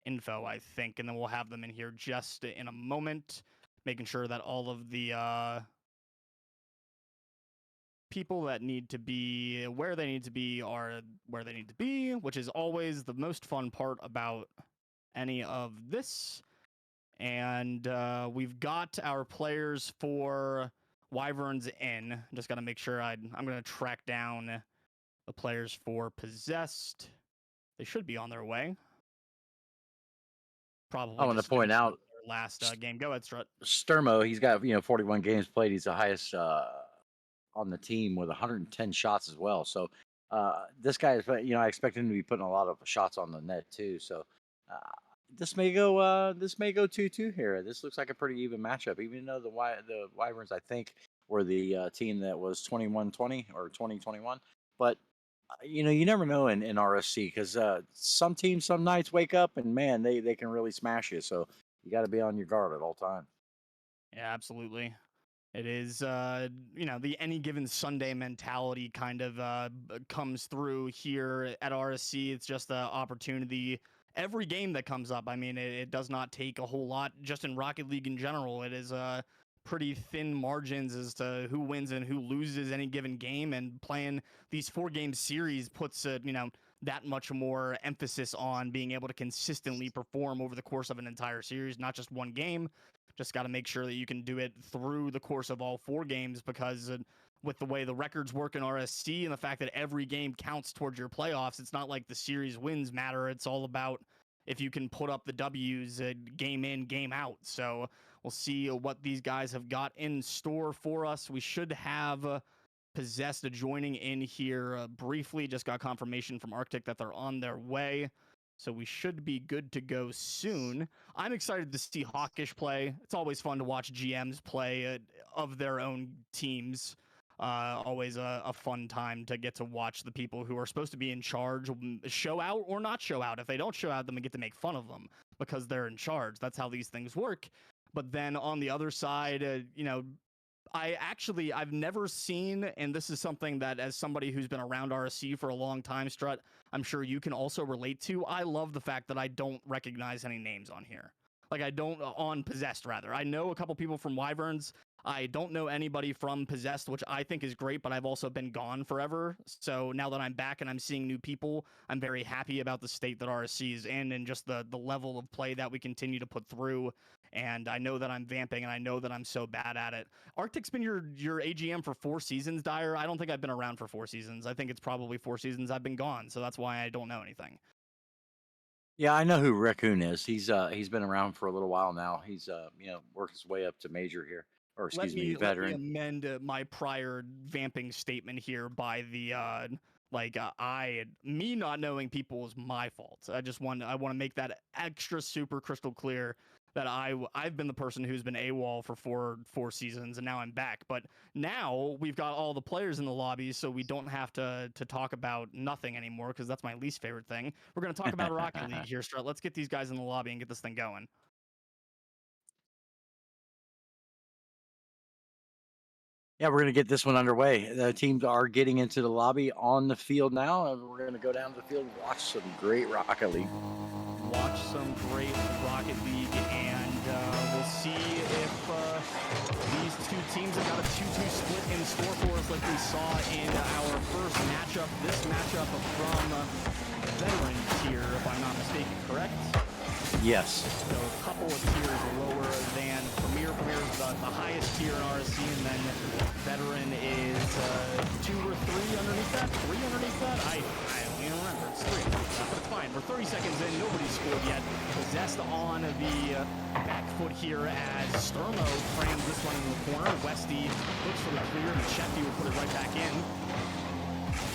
info, I think, and then we'll have them in here just in a moment, making sure that all of the people that need to be where they need to be are where they need to be, which is always the most fun part about any of this. And we've got our players for Wyverns in. Just got to make sure I'm going to track down the players for Possessed. They should be on their way. I Probably want to just point out their last game. Go ahead, Strut. Sturmo. He's got 41 games played. He's the highest on the team with 110 shots as well. So this guy is, I expect him to be putting a lot of shots on the net too. So uh, this may go 2-2 here. This looks like a pretty even matchup, even though the Wyverns, I think, were the team that was 21-20 or 20-21. But you never know in RSC because some teams some nights wake up and man they can really smash you. So you got to be on your guard at all times. Yeah, absolutely. It is, the any given Sunday mentality kind of comes through here at RSC. It's just an opportunity. Every game that comes up, I mean, it does not take a whole lot. Just in Rocket League in general, it is pretty thin margins as to who wins and who loses any given game. And playing these 4-game series puts, that much more emphasis on being able to consistently perform over the course of an entire series, not just one game. Just got to make sure that you can do it through the course of all 4 games because with the way the records work in RSC and the fact that every game counts towards your playoffs, it's not like the series wins matter. It's all about if you can put up the W's game in, game out. So we'll see what these guys have got in store for us. We should have Possessed joining in here briefly. Just got confirmation from Arctic that they're on their way. So we should be good to go soon. I'm excited to see Hawkish play. It's always fun to watch GMs play of their own teams. Always a fun time to get to watch the people who are supposed to be in charge show out or not show out. If they don't show out, then we get to make fun of them because they're in charge. That's how these things work. But then on the other side, I've never seen, and this is something that as somebody who's been around RSC for a long time, Strut, I'm sure you can also relate to. I love the fact that I don't recognize any names on here. Like I don't on Possessed rather. I know a couple people from Wyverns. I don't know anybody from Possessed, which I think is great, but I've also been gone forever. So now that I'm back and I'm seeing new people, I'm very happy about the state that RSC is in and just the level of play that we continue to put through. And I know that I'm vamping and I know that I'm so bad at it. Arctic's been your AGM for 4 seasons, Dyer. I don't think I've been around for 4 seasons. I think it's probably 4 seasons I've been gone, so that's why I don't know anything. Yeah, I know who Raccoon is. He's been around for a little while now. He's worked his way up to major here, or Let excuse me, me veteran. amend my prior vamping statement here by the Like me not knowing people is my fault. I want to make that extra super crystal clear that I've been the person who's been AWOL for four seasons, and now I'm back. But now we've got all the players in the lobby, so we don't have to talk about nothing anymore, because that's my least favorite thing. We're gonna talk about Rocket League here, Strut. Let's get these guys in the lobby and get this thing going. Yeah, we're going to get this one underway. The teams are getting into the lobby on the field now, and we're going to go down to the field and watch some great Rocket League. Watch some great Rocket League, and we'll see if these two teams have got a 2-2 split in store for us, like we saw in our first matchup. This matchup from veteran tier, if I'm not mistaken, correct? Yes. So a couple of tiers lower than Premier. Premier is the highest tier in RSC, and then veteran is 2 or 3 underneath that? 3 underneath that? I don't even remember. It's 3 underneath that, but it's fine. We're 30 seconds in. Nobody's scored yet. Possessed on the back foot here as Sturmo crams this one in the corner. Westy looks for the clear, and Shefty will put it right back in.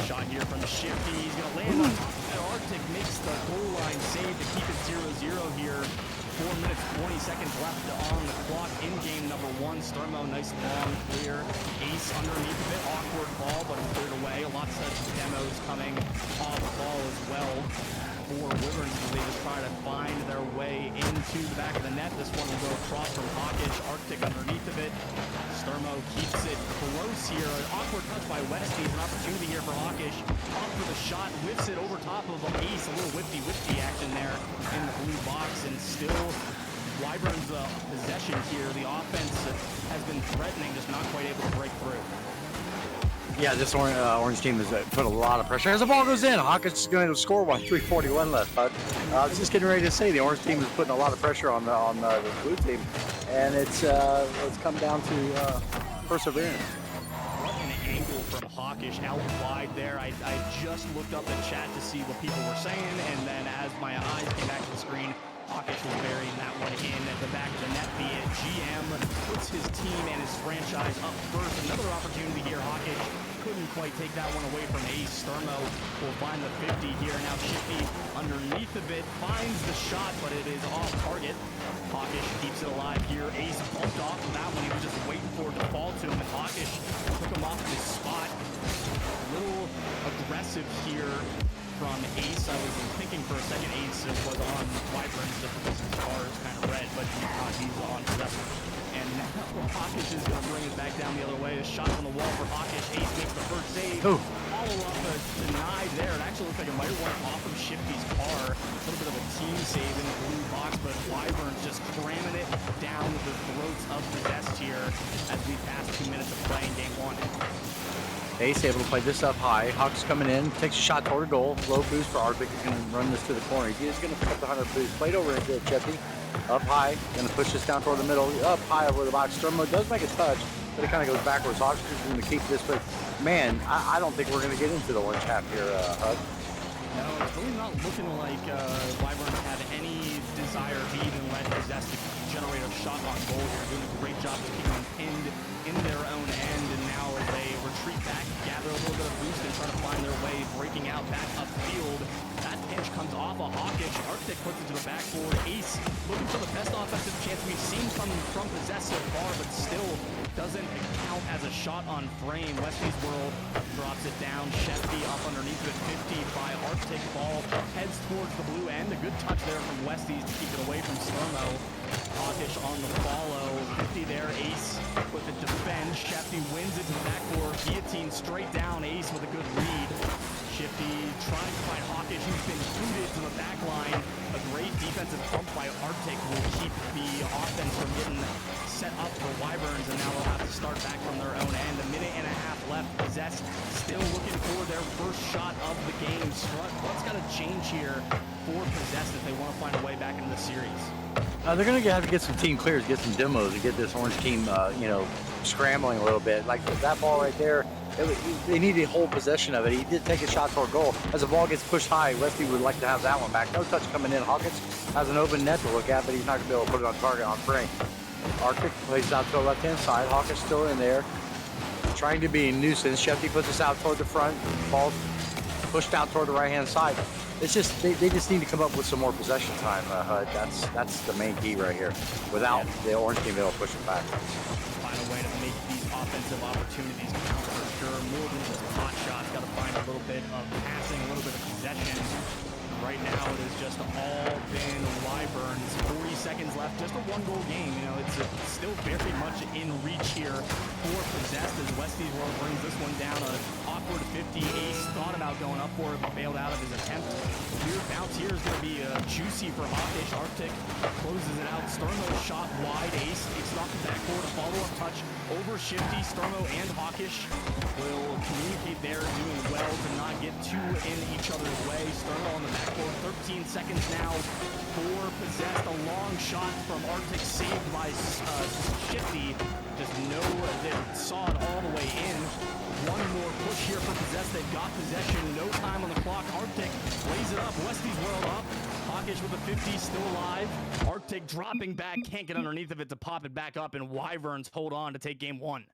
Shot here from the Shifty. He's going to land on top of that. Arctic makes the goal line save to keep it 0-0 here. 4 minutes, 20 seconds left on the clock in game number 1. Sturmo, nice long clear. Ace underneath a bit. Awkward ball, but it's cleared away. Lots of demos coming off the ball as well for Wyverns as they just try to find their way into the back of the net. This one will go across from Hawkish. Arctic underneath of it. Sturmo keeps it close here. An awkward touch by Westy. An opportunity here for Hawkish. Up for the shot. Whips it over top of Ace. A little whipty action there in the blue box. And still Wyvern's possession here. The offense has been threatening, just not quite able to break through. Yeah, this orange team has put a lot of pressure. As the ball goes in, Hawkins is going to score one. 3:41 left. But I was just getting ready to say the orange team is putting a lot of pressure on the blue team, and it's come down to perseverance. What an angle from Hawkish out wide there. I just looked up the chat to see what people were saying, and then as my eyes came back to the screen, Hawkish was burying that one in at the back of the net. The GM puts his team and his franchise up first. Another opportunity here. Hawkish couldn't quite take that one away from Ace. Sturmo will find the 50 here. Now Shifty underneath of it finds the shot, but it is off target. Hawkish keeps it alive here. Ace bumped off of that one. He was just waiting for it to fall to him, and Hawkish took him off his spot. A little aggressive here from Ace. I was thinking for a second Ace was on Wyverns just because his car is kind of red, but he's on Possessor. And now Hawkish is going to bring it back down the other way. A shot on the wall for Hawkish. Ace makes the first save. Follow-up denied there. It actually looked like it might have went off of Shifty's car. A little bit of a team save in the blue box, but Wyvern's just cramming it down the throats of Possessed here as we pass 2 minutes of play in game 1. Ace able to play this up high. Hawks coming in, takes a shot toward a goal. Low boost for Arctic. He's going to run this to the corner. He's going to pick up the 100 boost. Played over into Chetty. Up high. Going to push this down toward the middle. Up high over the box. Sturmo does make a touch, but it kind of goes backwards. Hawks is going to keep this, but man, I don't think we're going to get into the orange half here, Hug. No, it's really not looking like Wyvern had any desire to even let Possessed generate a shot on goal here. Doing a great job of keeping them pinned in their own end, and now as they retreat back, gather a little bit of boost and try to find their way, breaking out back upfield. That pinch comes off a Hawkish. Arctic puts it to the backboard. Ace looking for the best offensive chance we've seen from Possessed so far, but still doesn't count as a shot on frame. Westy's World drops it down. Shefty up underneath it. 50 by Arctic. Ball heads towards the blue end. A good touch there from Westy's to keep it away from Sturmo. Hawkish on the follow. 50 there. Ace with the defense. Shefty wins it to the backboard. Guillotine straight down. Ace with a good read. Shifty trying to find Hawkish, who's been booted to the back line. A great defensive pump by Arctic will keep the offense from getting set up for Wyverns, and now they'll have to start back from their own end. A minute and a half left. Possessed still looking for their first shot of the game. What's got to change here for Possessed if they want to find a way back into the series? They're going to have to get some team clears, get some demos, and get this orange team, scrambling a little bit. Like that ball right there, they need to hold possession of it. He did take a shot toward goal. As the ball gets pushed high, Westy would like to have that one back. No touch coming in. Hawkins has an open net to look at, but he's not going to be able to put it on target on frame. Arctic plays out to the left-hand side. Hawkins still in there, trying to be a nuisance. Shefty puts us out toward the front. Ball pushed out toward the right-hand side. It's just they just need to come up with some more possession time, HUD. That's the main key right here. Without the orange team, they'll push it back. Find a way to make these offensive opportunities count for sure. More than just hot shots. Got to find a little bit of passing, a little bit of possession. Right now, it has just all been Wyverns. 40 seconds left, just a one-goal game. You know, it's still very much in reach here for Possessed as Westies World brings this one down. An awkward 50. Ace thought about going up for it, but bailed out of his attempt. Weird bounce here is going to be juicy for Hawkish. Arctic closes it out. Sturmo shot wide. Ace takes it off the backboard. A follow-up touch over Shifty. Sturmo and Hawkish will communicate there, doing well to not get too in each other's way. Sturmo on the backboard. 13 seconds now for Possessed. A long shot from Arctic, saved by Shifty. Just know that saw it all the way in. One more push here for Possessed. They've got possession. No time on the clock. Arctic lays it up. Westies World up. Hawkish with a 50, still alive. Arctic dropping back. Can't get underneath of it to pop it back up. And Wyverns hold on to take game one.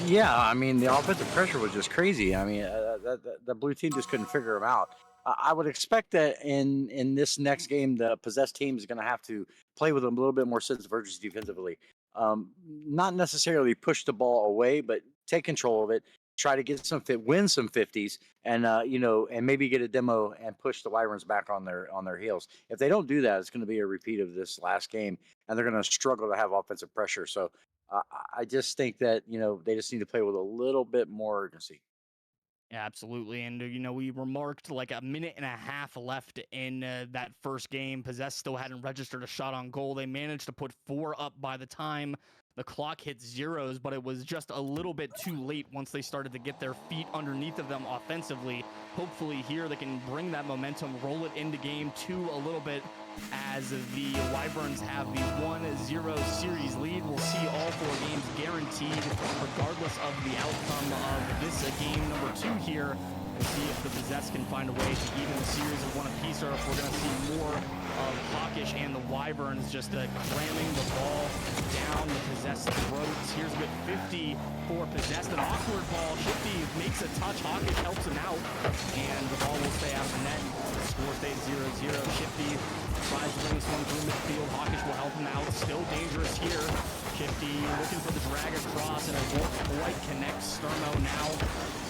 Yeah, I mean, the offensive pressure was just crazy. I mean, the blue team just couldn't figure them out. I would expect that in this next game, the possessed team is going to have to play with a little bit more sense of urgency defensively. Not necessarily push the ball away, but take control of it. Try to get win some 50s, and and maybe get a demo and push the Wyverns back on their heels. If they don't do that, it's going to be a repeat of this last game, and they're going to struggle to have offensive pressure. So I just think that they just need to play with a little bit more urgency. Yeah, absolutely. And, we remarked like a minute and a half left in that first game. Possessed still hadn't registered a shot on goal. They managed to put 4 up by the time the clock hit zeros, but it was just a little bit too late once they started to get their feet underneath of them offensively. Hopefully here they can bring that momentum, roll it into game 2 a little bit as the Wyverns have the 1-0 series lead. We'll see all 4 games guaranteed regardless of the outcome of this game number 2 here. We'll see if the Possessed can find a way to even the series of 1 apiece, or if we're going to see more of Hawkish and the Wyverns just cramming the ball down the Possessed throats. Here's a good 50 for Possessed. An awkward ball. Shifty makes a touch. Hawkish helps him out, and the ball will stay out of the net. The score stays 0-0. Shifty tries to bring this one through midfield. Hawkish will help him out. Still dangerous here. Shifty looking for the drag across, and it won't quite connect. Sturmo now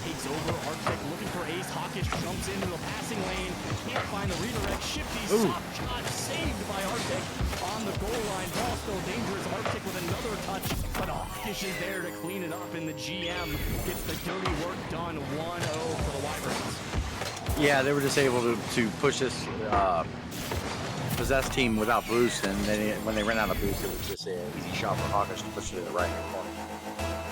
takes over. Arctic looking for Ace. Hawkish jumps into the passing lane. Can't find the redirect. Shifty's soft shot saved by Arctic on the goal line. Ball still dangerous. Arctic with another touch, but Hawkish is there to clean it up, and the GM gets the dirty work done. 1-0 for the Wyverns. Yeah, they were just able to push this possessed team without boost, and then when they ran out of boost, it was just an easy shot for Hawkish to push it in the right-hand corner.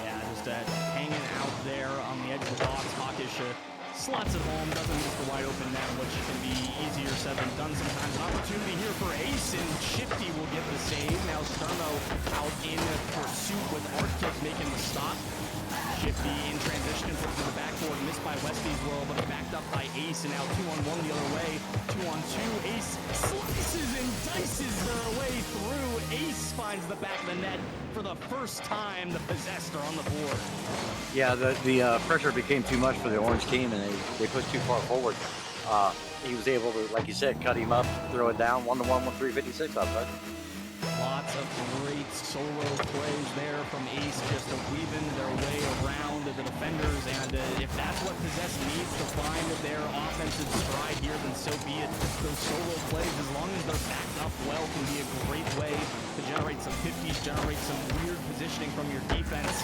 Yeah, just hanging out there on the edge of the box. Hawkish slots it home, doesn't miss the wide open net, which can be easier said than done sometimes. An opportunity here for Ace, and Shifty will get the save. Now Sturmo out in pursuit with Arctic making the stop. Shifty in transition and puts to the backboard, missed by Westies World, but backed up by Ace, and now 2-on-1 the other way. 2-on-2, Ace slices and dices their way through. Ace finds the back of the net for the first time. The Possessed are on the board. Yeah, the pressure became too much for the orange team, and they pushed too far forward. He was able to, like you said, cut him up, throw it down, 1-1 with 3:56 outside. Lots of great solo plays there from Ace, just weaving their way around the defenders, and if that's what Possessed needs to find their offensive stride here, then so be it. Those solo plays, as long as they're backed up well, can be a great way to generate some 50s, generate some weird positioning from your defense,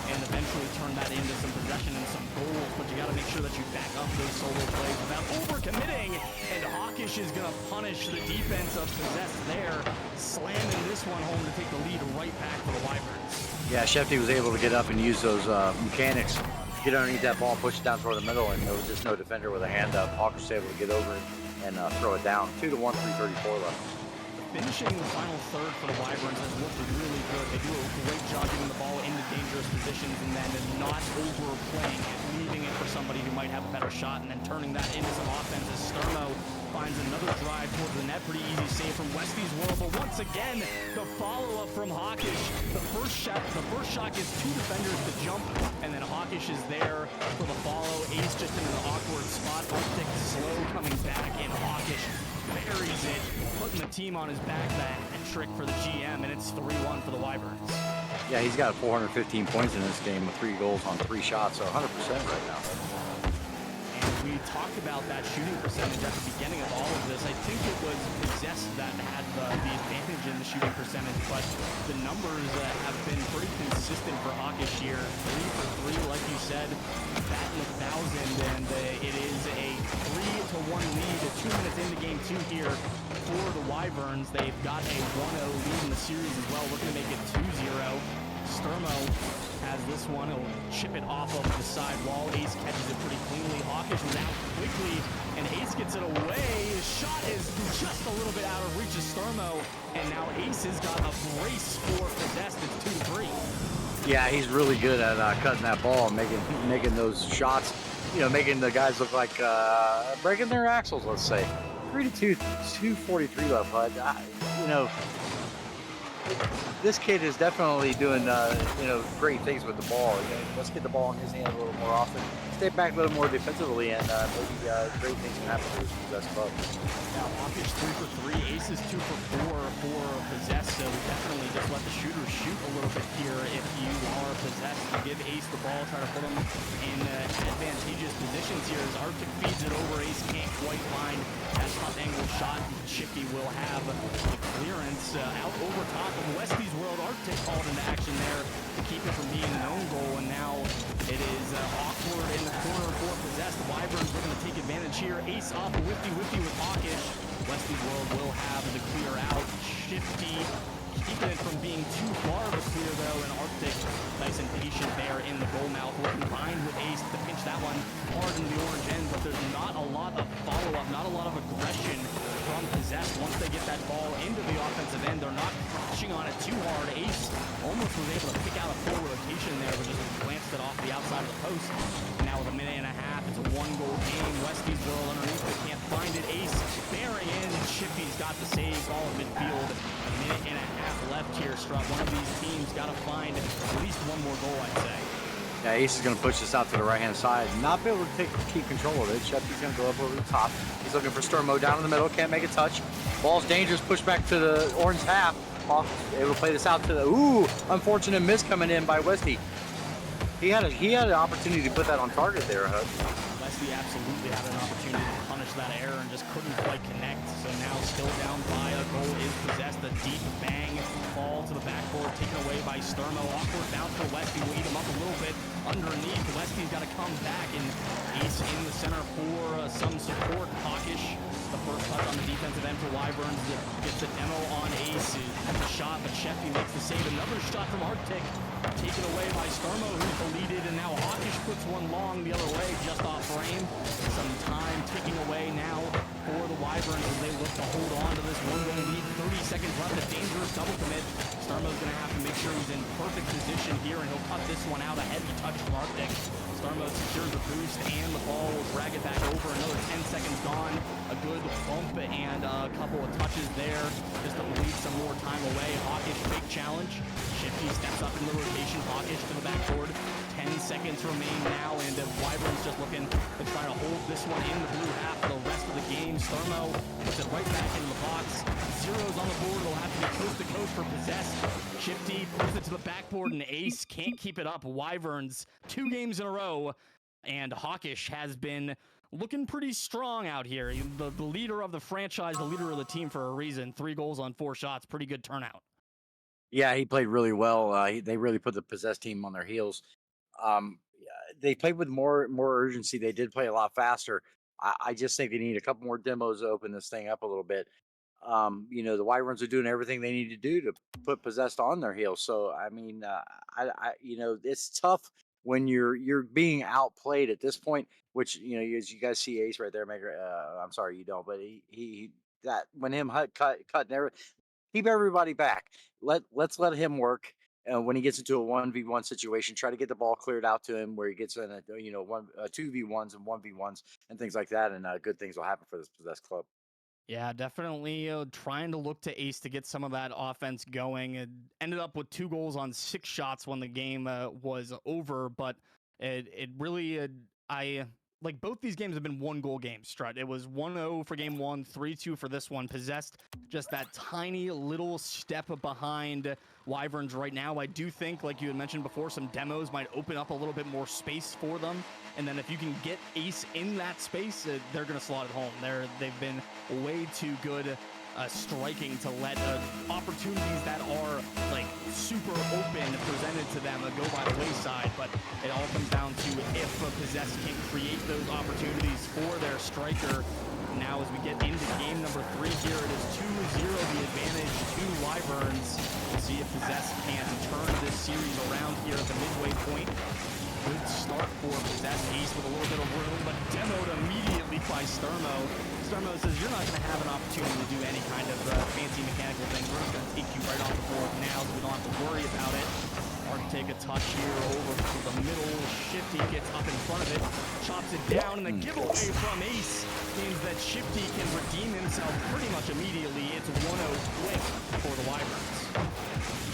and eventually turn that into some possession and some goals. But you got to make sure that you back up those solo plays without overcommitting, and Hawkish is going to punish the defense of Possessed there, slamming this one home to take the lead right back for the Wyverns. Yeah, Shefty was able to get up and use those mechanics, get underneath that ball, push it down toward the middle, and there was just no defender with a hand up. Hawkish was able to get over it and throw it down. 2-1, 3:34 left. Finishing the final third for the Wyverns has looked really good. They do a great job getting the ball into dangerous positions and then not overplaying it, leaving it for somebody who might have a better shot, and then turning that into some offense as Sturmo finds another drive towards the net. Pretty easy save from Westy's World, but once again, the follow-up from Hawkish. The first shot gets two defenders to jump, and then Hawkish is there for the follow. Ace just in an awkward spot. Arctic slow coming back, and Hawkish buries it, putting the team on his back. That trick for the GM, and it's 3-1 for the Wyverns. Yeah, he's got 415 points in this game with 3 goals on 3 shots, so 100% right now. And we talked about that shooting percentage at the beginning of all of this. I think it was Possessed that had the advantage in the shooting percentage, but the numbers have been pretty consistent for Hawkish here. 3 for 3, like you said, batting 1,000, and it is a 3-1 lead, 2 minutes into game 2 here for the Wyverns. They've got a 1-0 lead in the series as well, looking to make it 2-0. Sturmo has this one. He'll chip it off of the side wall. Ace catches it pretty cleanly. Hawkish was out quickly, and Ace gets it away. His shot is just a little bit out of reach of Sturmo, and now Ace has got a brace for Possessed. It's 2-3. Yeah, he's really good at cutting that ball, making those shots. You know, making the guys look like breaking their axles. Let's say 3-2, 2:43 left. But you know, this kid is definitely doing great things with the ball. You know, let's get the ball in his hand a little more often. Stay back a little more defensively, and maybe great things can happen for this Possessed club. Now Hawkish 3 for 3, Ace is 2 for 4 for Possessed, so definitely just let the shooters shoot a little bit here if you are Possessed. You give Ace the ball, try to put him in advantageous positions here as Arctic feeds it over. Ace can't quite find that top angle shot. Shifty will have the clearance out over top of Westy's World. Arctic called into action there to keep it from being an own goal, and now it is awkward in the corner for Possessed. The Wyverns are going to take advantage here. Ace off a whiffy with Hawkish. Westy's World will have the clear out. Shifty keeping it from being too far of a clear though, and Arctic nice and patient there in the goal mouth, working behind with Ace to pinch that one hard in the orange end, but there's not a lot of follow-up, not a lot of aggression from Possessed. Once they get that ball into the offensive end, they're not pushing on it too hard. Ace almost was able to pick out a full rotation there, but just glanced it off the outside of the post. And now with a minute and a half, it's a 1-goal game. Westy's World underneath, but can't find it. Ace bearing in, Shifty's got the save, ball at midfield. A minute and a half left here, Strutt. One of these teams got to find at least one more goal, I'd say. Yeah, Ace is going to push this out to the right-hand side. Not be able to keep control of it. Shefty's going to go up over the top. He's looking for Sturmo down in the middle. Can't make a touch. Ball's dangerous. Push back to the orange half. Able to play this out to the... Ooh, unfortunate miss coming in by Westy. He had an opportunity to put that on target there, Hud. Westy absolutely had an opportunity to punish that error and just couldn't quite connect. So now still down by a goal is Possessed. A deep bang ball to the backboard taken away by Sturmo. Awkward bounce for Westy. Will eat him up a little bit underneath. Westy's got to come back, and Ace in the center for some support. Hawkish, the first touch on the defensive end for Wyverns, gets the demo on Ace. Has a shot, but Shefty makes the save. Another shot from Arctic, taken away by Sturmo, who's deleted, and now Hawkish puts one long the other way, just off frame. Some time ticking away now for the Wyverns as they look to hold on to this 1-goal lead. 30 seconds left, a dangerous double commit. Sturmo's going to have to make sure he's in perfect position here, and he'll cut this one out. A heavy touch from Arctic. Sturmo secures the boost, and the ball will drag it back over. Another 10 seconds gone. A good bump and a couple of touches there just to bleed some more time away. Hawkish, big challenge. Shifty steps up in the rotation. Hawkish to the backboard. 10 seconds remain now, and Wyvern's just looking to try to hold this one in the blue half for the rest of the game. Sturmo puts it right back in the box. Zeros on the board. It'll have to be coast to coast for Possessed. Shifty puts it to the backboard, and Ace can't keep it up. Wyverns 2 games in a row, and Hawkish has been looking pretty strong out here. The leader of the franchise, the leader of the team for a reason. 3 goals on 4 shots. Pretty good turnout. Yeah, he played really well. They really put the Possessed team on their heels. Yeah, they played with more urgency. They did play a lot faster. I just think they need a couple more demos to open this thing up a little bit. The Wyverns are doing everything they need to do to put Possessed on their heels. So I mean, it's tough when you're being outplayed at this point. Which as you guys see Ace right there, Maker. I'm sorry you don't, but he that when him cut and everything, keep everybody back. Let's let him work. When he gets into a 1v1 situation, try to get the ball cleared out to him where he gets in a 2v1s and 1v1s and things like that, and good things will happen for this Possessed club. Yeah, definitely trying to look to Ace to get some of that offense going. It ended up with 2 goals on 6 shots when the game was over, but it really I like both these games have been 1 goal games. Strut. It was 1-0 for game one, 3-2 for this one. Possessed just that tiny little step behind Wyverns right now. I do think, like you had mentioned before, some demos might open up a little bit more space for them. And then if you can get Ace in that space, they're going to slot it home. They've been way too good striking to let opportunities that are like super open presented to them go by the wayside. But it all comes down to if Possessed can create those opportunities for their striker. Now as we get into game number 3 here, it is 2-0 the advantage to Wyverns. We'll see if Possessed can turn this series around here at the midway point. Good start for Possessed. Ace with a little bit of room, but demoed immediately by Sturmo. Sturmo says, you're not going to have an opportunity to do any kind of fancy mechanical thing. We're just going to take you right off the board now, so we don't have to worry about it. Hard to take a touch here over to the middle. Shifty gets up in front of it, chops it down, and the giveaway from Ace means that Shifty can redeem himself pretty much immediately. It's 1-0 quick for the Wyverns.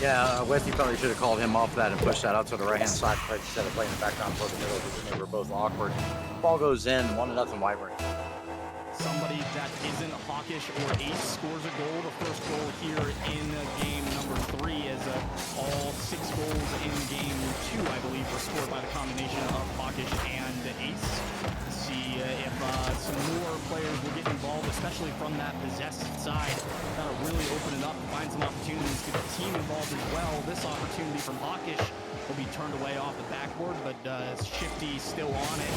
Yeah, Westy probably should have called him off that and pushed that out to the right-hand side instead of playing it back down toward the middle because they were both awkward. Ball goes in, 1-0 Wyvern. Somebody that isn't Hawkish or Ace scores a goal. The first goal here in game number 3 as all 6 goals in game 2, I believe, were scored by the combination of Hawkish and Ace. See if some more players will get involved, especially from that Possessed side. That'll really open it up and find some opportunities to get the team involved as well. This opportunity from Hawkish will be turned away off the backboard, but Shifty still on it.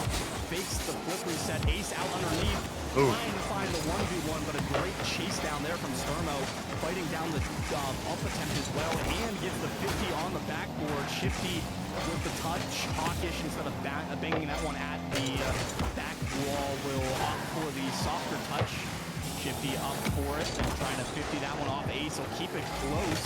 Fakes the flip reset. Ace out underneath. Ooh. Trying to find the 1v1, but a great chase down there from Sturmo, fighting down the up attempt as well, and gets the 50 on the backboard. Shifty with the touch. Hawkish, instead of banging that one at the back wall, will opt for the softer touch. Shifty up for it, and trying to 50 that one off Ace. Will keep it close.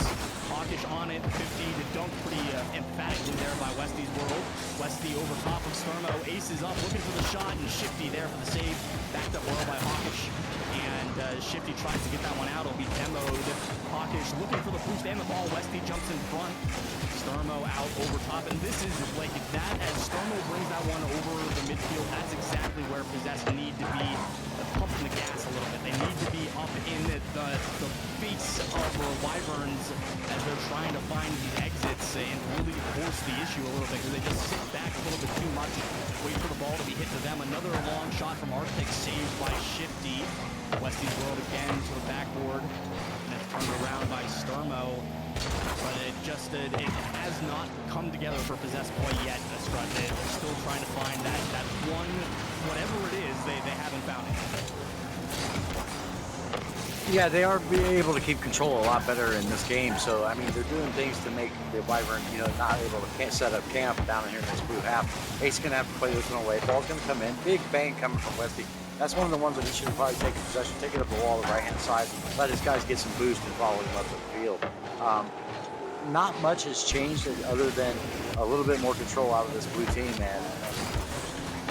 Hawkish on it, 50 to dunk pretty emphatically there by Westy's World. Westy over top of Sturmo. Ace is up, looking for the shot, and Shifty there for the save. Backed up well by Hawkish, and Shifty tries to get that one out. It'll be demoed. Hawkish looking for the boost and the ball. Westy jumps in front. Sturmo out over top, and this is like that as Sturmo brings that one over the midfield. That's exactly where Possessed need to be pumping the gas a little bit. They need to be up in the face of the Wyverns as they're trying to find these exits and really force the issue a little bit because they just sit back a little bit too much, wait for the ball to be hit to them. Another long shot from Arctic, saved by Shifty. Westy's World again to the backboard, and it's turned around by Sturmo. But it has not come together for Possessed quite yet. They're still trying to find that one, whatever it is, they haven't found it. Yeah, they are being able to keep control a lot better in this game. So, I mean, they're doing things to make the Wyvern, not able to set up camp down here in this blue half. Ace going to have to play this one away. Ball's going to come in. Big bang coming from Westy. That's one of the ones that he should have probably taken possession, take it up the wall, the right-hand side, let his guys get some boost and follow him up the field. Not much has changed other than a little bit more control out of this blue team, and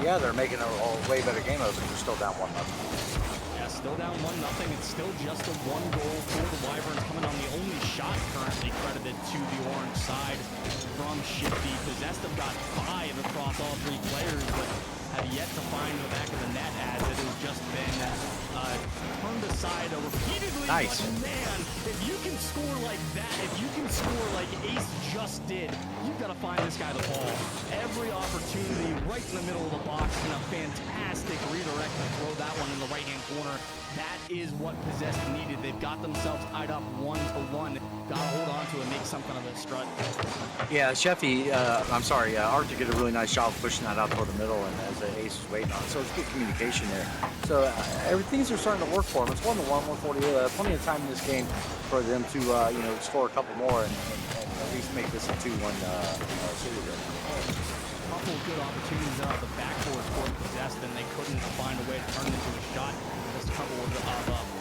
yeah, they're making a way better game of it, but they're still down 1-0. Yeah, still down 1-0. It's still just a 1 goal for the Wyverns, coming on the only shot currently credited to the orange side from Shifty. Possessed have got 5 across all 3 players, but have yet to find the back of the net as it has just been turned aside repeatedly. Nice. But man, if you can score like that, if you can score like Ace just did, you've got to find this guy the ball. Every opportunity right in the middle of the box, and a fantastic redirect to throw that one in the right-hand corner. That is what Possessed needed. They've got themselves tied up 1-1. Got to hold on to it, make something of a strut. Yeah, Sheffy, Arctic did a really nice job pushing that out toward the middle, and as Ace was waiting on it, so it's good communication there. So things are starting to work for them. It's 1-1, 140. Plenty of time in this game for them to score a couple more and at least make this a 2-1 series. Couple good opportunities out of the backboard for Possessed, and they couldn't find a way to turn it into a shot. Just a couple of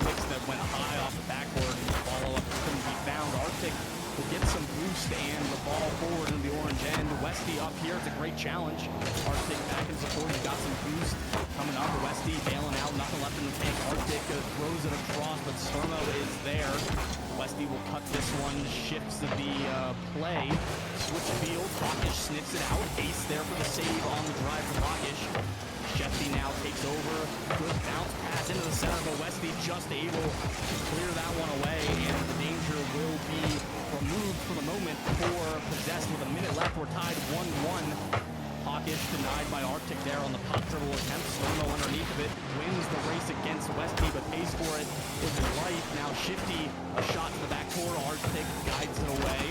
flicks that went high off the backboard, and the follow-up couldn't be found. Arctic will get some boost and the ball forward in the orange end. Westy up here, it's a great challenge. Arctic back in support, he's got some boost coming up. Westy bailing out, nothing left in the tank. Arctic throws it Stormo is there. Westy will cut this one, shifts the play. Switch field, Rockish sniffs it out. Ace there for the save on the drive from Rockish. Shefty now takes over. Good bounce pass into the center, but Westy just able to clear that one away, and the danger will be removed for the moment for Possessed with a minute left. We're tied 1-1. Hawkish denied by Arctic there on the pop dribble attempt. Stormo underneath of it wins the race against Westy, but pays for it with his life. Now Shifty, a shot to the backcourt. Arctic guides it away.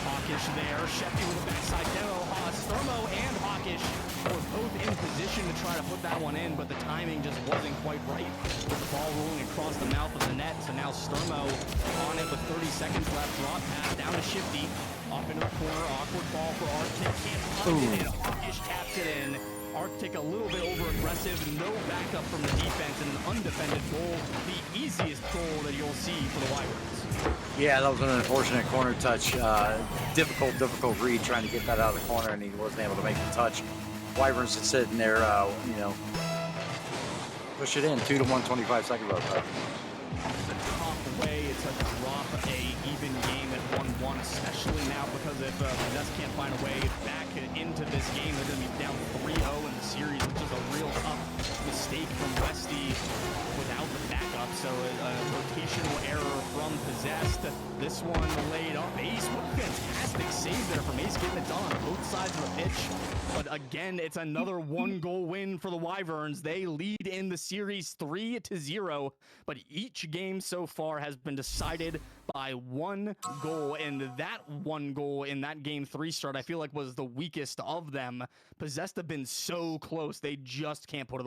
Hawkish there. Shefty with a backside demo. Stormo and Hawkish were both in position to try to put that one in, but the timing just wasn't quite right with the ball rolling across the mouth of the net. So now Stormo on it with 30 seconds left. Drop pass down to Shifty. Up into the corner. Awkward ball for Arctic. Can't find it, and Hawkish taps it in. Arctic a little bit over-aggressive. No backup from the defense, and an undefended goal. The easiest goal that you'll see for the Wyverns. Yeah, that was an unfortunate corner touch. Difficult read trying to get that out of the corner, and he wasn't able to make the touch. Wyverns just sitting there, you know, push it in. 2-1, 25 seconds left. The top way, it's a drop, even game at 1-1, especially now because if Possessed can't find a way back into this game, they're going to be down 3-0 in the series, which is a real tough mistake from Westy without the backup. So a rotational error from Possessed. This one laid up. Ace, what a fantastic save there from Ace, getting it done on both sides of the pitch. But again, it's another 1-goal win for the Wyverns. They lead in the series 3-0, but each game so far has been decided by 1 goal, and that 1 goal in that game 3 start I feel like was the weakest of them. Possessed have been so close, they just can't put it